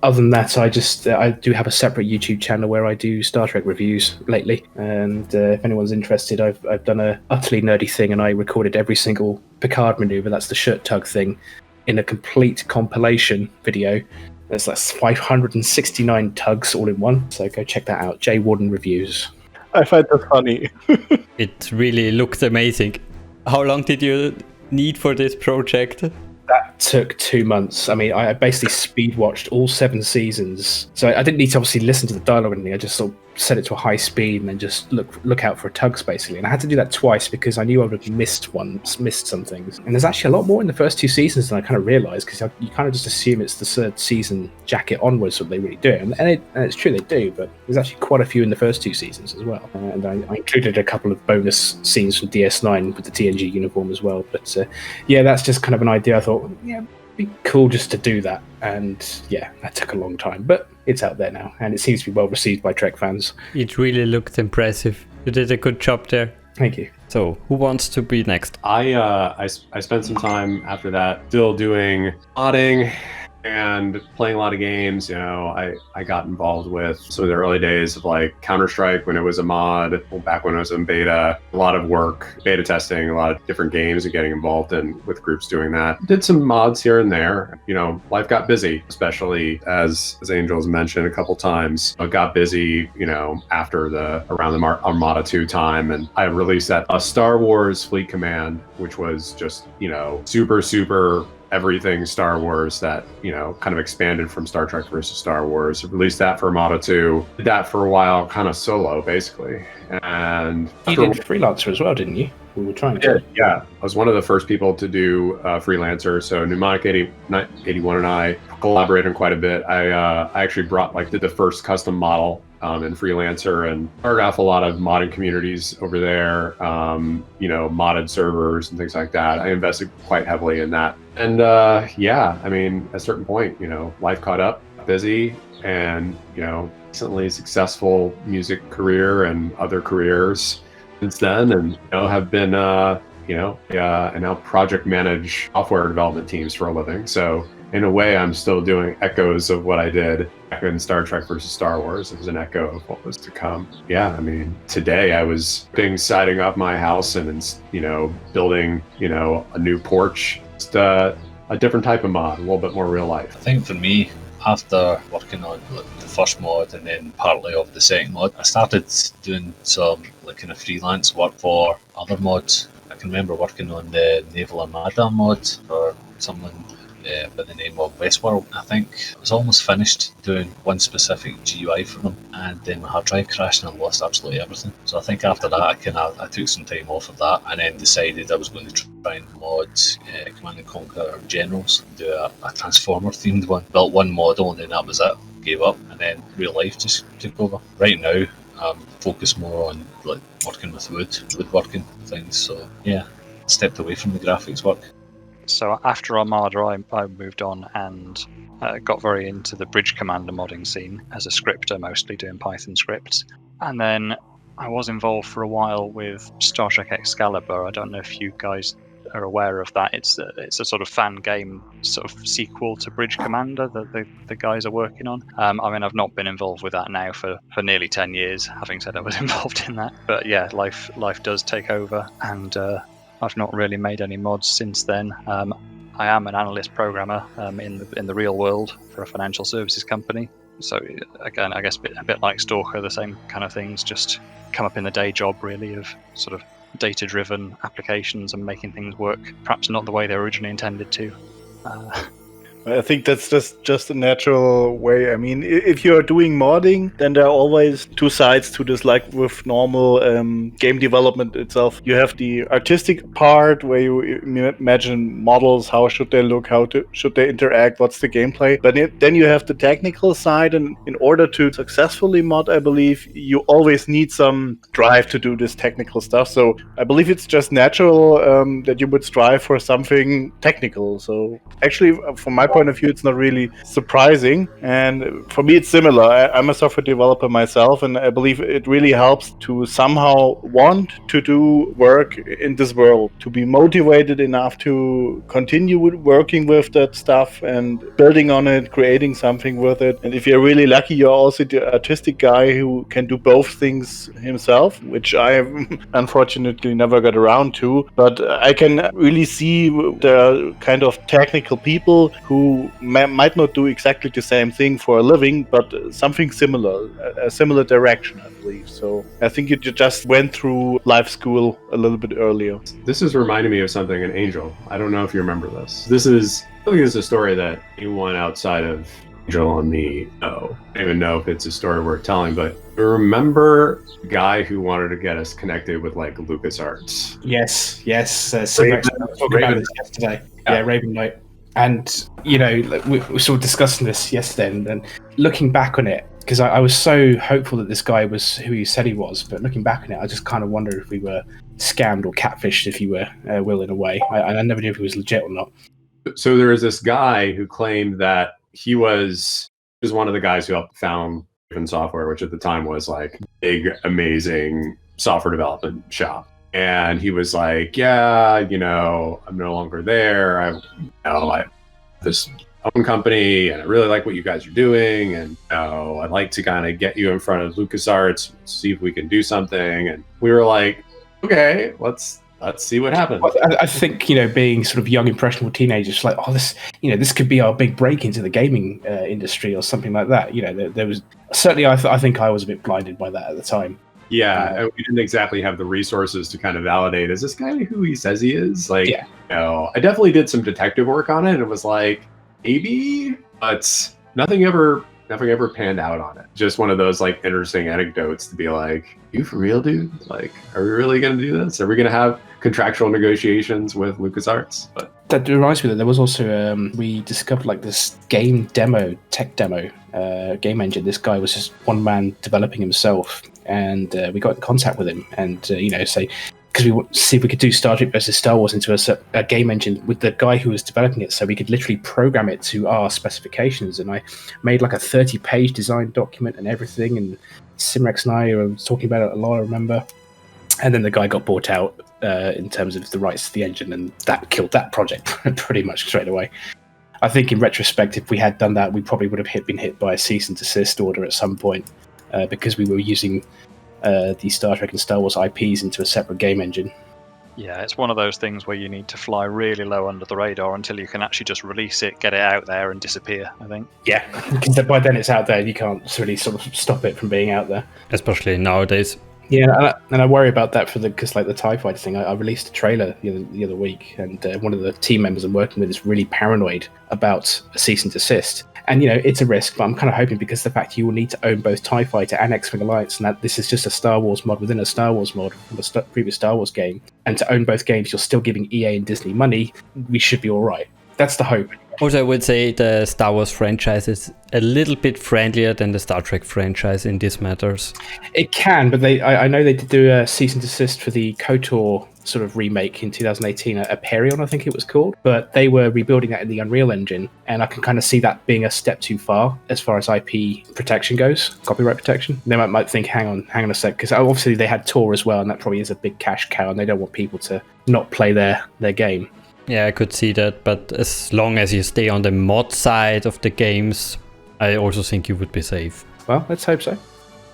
other than that, I do have a separate YouTube channel where I do Star Trek reviews lately, and if anyone's interested, I've done a utterly nerdy thing, and I recorded every single Picard maneuver, that's the shirt tug thing, in a complete compilation video. There's like 569 tugs all in one, so go check that out. Jay Warden Reviews. I find that funny. It really looks amazing. How long did you need for this project? That took 2 months. I mean, I basically speed watched all 7 seasons. So I didn't need to obviously listen to the dialogue or anything. I just sort of set it to a high speed and then just look out for tugs, basically. And I had to do that twice because I knew I would have missed some things. And there's actually a lot more in the first 2 seasons than I kind of realised, because you kind of just assume it's the 3rd season jacket onwards that they really do. And it's true, they do, but there's actually quite a few in the first 2 seasons as well. And I included a couple of bonus scenes from DS9 with the TNG uniform as well. But yeah, that's just kind of an idea. I thought, yeah, it'd be cool just to do that. And yeah, that took a long time, but it's out there now, and it seems to be well received by Trek fans. It really looked impressive. You did a good job there. Thank you. So, who wants to be next? I spent some time after that still doing modding and playing a lot of games. I got involved with some of the early days of like Counter-Strike when it was a mod, back when it was in beta. A lot of work, beta testing, a lot of different games and getting involved in with groups doing that. Did some mods here and there. Life got busy, especially as Angel's mentioned a couple times. It got busy, after around the Armada 2 time, and I released that Star Wars Fleet Command, which was just super everything Star Wars that, kind of expanded from Star Trek versus Star Wars. Released that for Armada 2. Did that for a while, kind of solo, basically. And you did freelancer as well, didn't you? We were trying to. Yeah. I was one of the first people to do freelancer. So Mnemonic 81 and I collaborated quite a bit. I actually did the first custom model in freelancer and started off a lot of modding communities over there, modded servers and things like that. I invested quite heavily in that. And at a certain point, life caught up, busy, and, recently successful music career and other careers since then, and, have been, and now project manage software development teams for a living. So in a way, I'm still doing echoes of what I did back in Star Trek versus Star Wars. It was an echo of what was to come. Yeah, today I was siding up my house and, building, a new porch. Just a different type of mod, a little bit more real life. I think for me, after working on the first mod and then partly of the second mod, I started doing some kind of freelance work for other mods. I can remember working on the Naval Armada mod for someone by the name of Westworld. I think I was almost finished doing one specific GUI for them, and then my hard drive crashed and I lost absolutely everything. So I think after that I took some time off of that, and then decided I was going to try and mod Command and Conquer Generals, do a Transformer themed one. Built one model and then that was it. Gave up, and then real life just took over. Right now I'm focused more on like working with woodworking things. So yeah, stepped away from the graphics work. So after Armada, I moved on and got very into the Bridge Commander modding scene as a scripter, mostly doing Python scripts. And then I was involved for a while with Star Trek Excalibur. I don't know if you guys are aware of that. It's a sort of fan game, sort of sequel to Bridge Commander that the guys are working on. I mean, I've not been involved with that now for nearly 10 years, having said I was involved in that. But yeah, life does take over, and I've not really made any mods since then. I am an analyst programmer in the real world for a financial services company. So again, I guess a bit like Stalker, the same kind of things just come up in the day job, really, of sort of data-driven applications and making things work, perhaps not the way they were originally intended to. I think that's just a natural way. I mean, if you are doing modding, then there are always two sides to this, like with normal game development itself. You have the artistic part where you imagine models, how should they look, should they interact, what's the gameplay. But then you have the technical side, and in order to successfully mod, I believe, you always need some drive to do this technical stuff. So I believe it's just natural that you would strive for something technical. So actually, from my point of view, it's not really surprising, and for me it's similar. I'm a software developer myself, and I believe it really helps to somehow want to do work in this world, to be motivated enough to continue working with that stuff and building on it, creating something with it. And if you're really lucky, you're also the artistic guy who can do both things himself, which I unfortunately never got around to. But I can really see there are kind of technical people who might not do exactly the same thing for a living, but something similar, a similar direction, I believe. So I think you just went through life school a little bit earlier. This is reminding me of something in Angel. I don't know if you remember this. I think this is a story that anyone outside of Angel and me know. I don't even know if it's a story worth telling, but remember the guy who wanted to get us connected with like LucasArts? Yes. SimRex, I was talking about this yesterday. Yeah, Raven Knight. And, you know, we were sort of discussing this yesterday, and looking back on it, because I was so hopeful that this guy was who he said he was, but looking back on it, I just kind of wonder if we were scammed or catfished, if you will, in a way. I never knew if he was legit or not. So there was this guy who claimed that he was one of the guys who helped found Raven Software, which at the time was like big, amazing software development shop. And he was like, yeah, you know, I'm no longer there. I have this own company, and I really like what you guys are doing. And I'd like to kind of get you in front of LucasArts, see if we can do something. And we were like, okay, let's see what happens. I think, you know, being sort of young, impressionable teenagers, like, oh, this could be our big break into the gaming industry or something like that. You know, there was certainly, I think I was a bit blinded by that at the time. Yeah, we didn't exactly have the resources to kind of validate, is this guy who he says he is? Like, yeah. You know, I definitely did some detective work on it, and it was like, maybe, but nothing ever panned out on it. Just one of those like interesting anecdotes to be like, you for real, dude? Like, are we really going to do this? Are we going to have contractual negotiations with LucasArts? But that reminds me that there was also we discovered like this tech demo game engine. This guy was just one man developing himself, and we got in contact with him, and say, because we want to see if we could do Star Trek versus Star Wars into a game engine with the guy who was developing it, so we could literally program it to our specifications. And I made like a 30-page design document and everything, and SimRex and I were talking about it a lot, I remember. And then the guy got bought out in terms of the rights to the engine, and that killed that project pretty much straight away. I think in retrospect, if we had done that, we probably would have been hit by a cease and desist order at some point, because we were using the Star Trek and Star Wars IPs into a separate game engine. Yeah, it's one of those things where you need to fly really low under the radar until you can actually just release it, get it out there, and disappear, I think. Yeah, because by then it's out there, and you can't really sort of stop it from being out there. Especially nowadays. Yeah, and I worry about that because like the TIE Fighter thing, I released a trailer the other week, and one of the team members I'm working with is really paranoid about a cease and desist. And it's a risk, but I'm kind of hoping because the fact you will need to own both TIE Fighter and X-Wing Alliance, and that this is just a Star Wars mod within a Star Wars mod from the previous Star Wars game, and to own both games, you're still giving EA and Disney money. We should be all right. That's the hope. Also, I would say the Star Wars franchise is a little bit friendlier than the Star Trek franchise in these matters. It can, but I know they did do a cease and desist for the KOTOR sort of remake in 2018, Aperion, I think it was called. But they were rebuilding that in the Unreal Engine, and I can kind of see that being a step too far as far as IP protection goes, copyright protection. They might think, hang on a sec, because obviously they had Tor as well, and that probably is a big cash cow, and they don't want people to not play their game. Yeah, I could see that, but as long as you stay on the mod side of the games, I also think you would be safe. Well, let's hope so.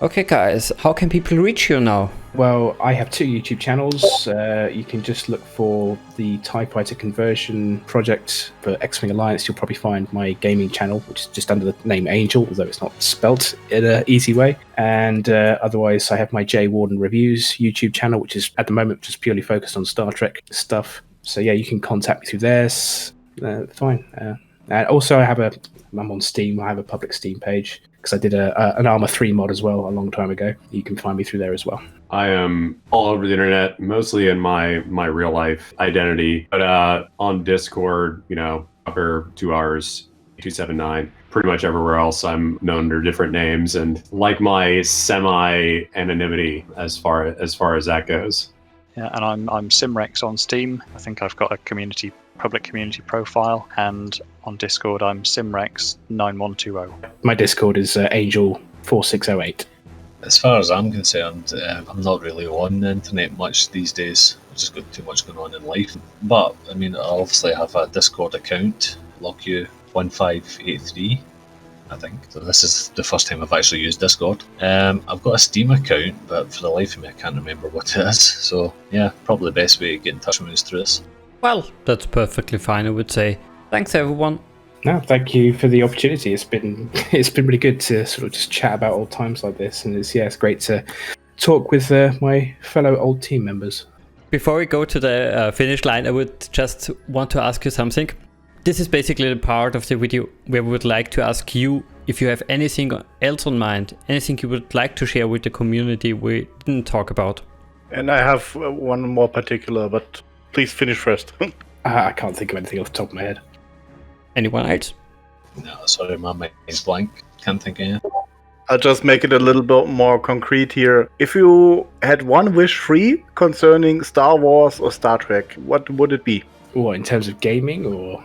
Okay, guys, how can people reach you now? Well, I have 2 YouTube channels. You can just look for the TIE Fighter conversion project for X-Wing Alliance. You'll probably find my gaming channel, which is just under the name Angel, although it's not spelt in an easy way. And otherwise, I have my J Warden Reviews YouTube channel, which is at the moment just purely focused on Star Trek stuff. So yeah, you can contact me through there. Fine. And also, I'm on Steam. I have a public Steam page because I did an Arma 3 mod as well a long time ago. You can find me through there as well. I am all over the internet, mostly in my real life identity, but on Discord, Stalkerr 2 hours 279. Pretty much everywhere else, I'm known under different names, and like my semi-anonymity as far as that goes. Yeah, and I'm SimRex on Steam. I think I've got a public community profile, and on Discord I'm SimRex9120. My Discord is Angel4608. As far as I'm concerned, I'm not really on the internet much these days. I've just got too much going on in life. But I mean, I obviously have a Discord account, Loccu1583. I think. So this is the first time I've actually used Discord. I've got a Steam account, but for the life of me I can't remember what it is. So yeah, probably the best way to get in touch with me is through this. Well, that's perfectly fine, I would say. Thanks, everyone. No, thank you for the opportunity. It's been really good to sort of just chat about old times like this, and it's great to talk with my fellow old team members. Before we go to the finish line, I would just want to ask you something. This is basically the part of the video where we would like to ask you if you have anything else on mind, anything you would like to share with the community we didn't talk about. And I have one more particular, but please finish first. I can't think of anything off the top of my head. Anyone else? No, sorry, my mind is blank. Can't think of anything. I'll just make it a little bit more concrete here. If you had one wish free concerning Star Wars or Star Trek, what would it be? What, in terms of gaming or?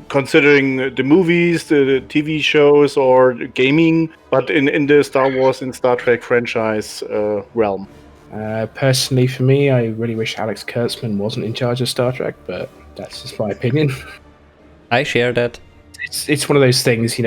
Considering the movies, the TV shows, or gaming, but in the Star Wars and Star Trek franchise realm. Personally, for me, I really wish Alex Kurtzman wasn't in charge of Star Trek, but that's just my opinion. I share that. It's one of those things,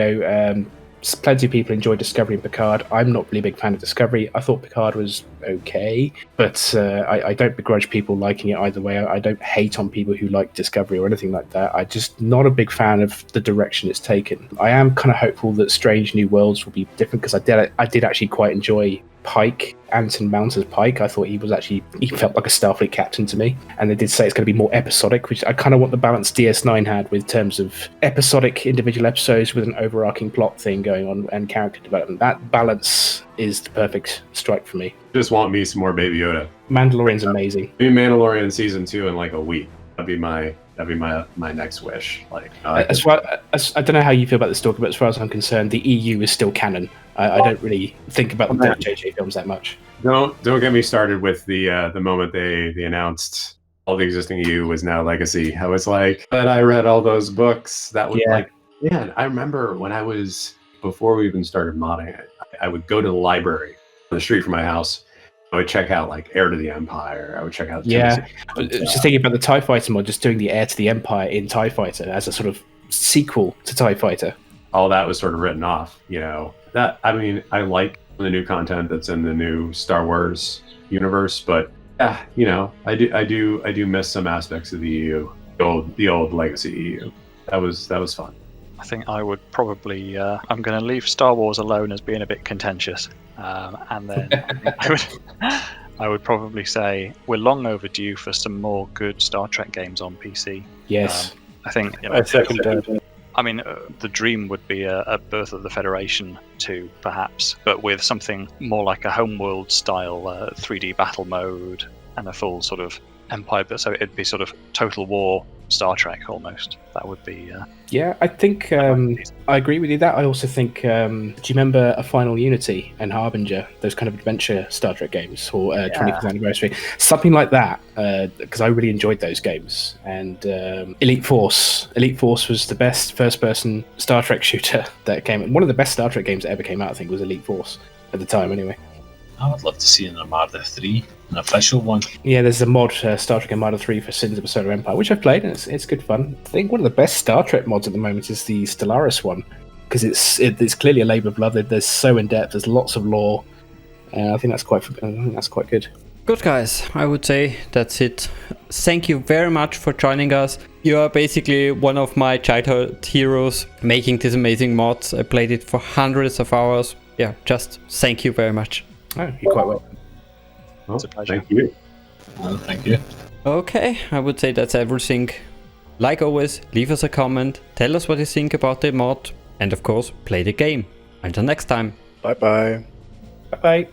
plenty of people enjoy Discovery and Picard. I'm not really a big fan of Discovery. I thought Picard was okay, but I don't begrudge people liking it either way. I don't hate on people who like Discovery or anything like that. I'm just not a big fan of the direction it's taken. I am kind of hopeful that Strange New Worlds will be different, because I did actually quite enjoy Pike, Anson Mount as Pike. I thought he felt like a Starfleet captain to me. And they did say it's going to be more episodic, which I kind of want the balance DS9 had, with terms of episodic individual episodes with an overarching plot thing going on and character development. That balance is the perfect strike for me. Just want me some more Baby Yoda. Mandalorian's amazing. Maybe Mandalorian season 2 in like a week. That'd be my next wish. Like, I don't know how you feel about the Stalker, but as far as I'm concerned, the EU is still canon. I don't really think about the JJ films that much. Don't get me started with the moment they announced all the existing EU was now legacy. I was like, but I read all those books. That was man, I remember when before we even started modding it, I would go to the library on the street from my house. I would check out like Heir to the Empire. I would check out just thinking about the TIE Fighter mod, just doing the Heir to the Empire in TIE Fighter as a sort of sequel to TIE Fighter. All that was sort of written off, That, I mean, I like the new content that's in the new Star Wars universe, but I do miss some aspects of the EU, the old legacy EU. That was fun. I think I would probably. I'm going to leave Star Wars alone as being a bit contentious, and then I would probably say we're long overdue for some more good Star Trek games on PC. Yes. I think. I second that. I mean, the dream would be a Birth of the Federation 2, perhaps, but with something more like a Homeworld style 3D battle mode and a full sort of Empire. So it'd be sort of Total War Star Trek almost. That would be. Yeah, I think I agree with you. That I also think. Do you remember A Final Unity and Harbinger? Those kind of adventure Star Trek games for 20th anniversary, something like that. Because I really enjoyed those games. And Elite Force was the best first-person Star Trek shooter that came. One of the best Star Trek games that ever came out, I think, was Elite Force at the time. Anyway. I would love to see an Armada 3, an official one. Yeah, there's a mod, Star Trek Armada 3 for Sins of a Solar Empire, which I've played, and it's good fun. I think one of the best Star Trek mods at the moment is the Stellaris one, because it's clearly a labour of love. They're so in depth. There's lots of lore. I think that's quite good. Good, guys. I would say that's it. Thank you very much for joining us. You are basically one of my childhood heroes making these amazing mods. I played it for hundreds of hours. Yeah, just thank you very much. Oh, you're quite welcome. Well, It's a pleasure. thank you. Well, thank you. Okay, I would say that's everything. Like always, leave us a comment, tell us what you think about the mod, and of course, play the game. Until next time. Bye bye. Bye.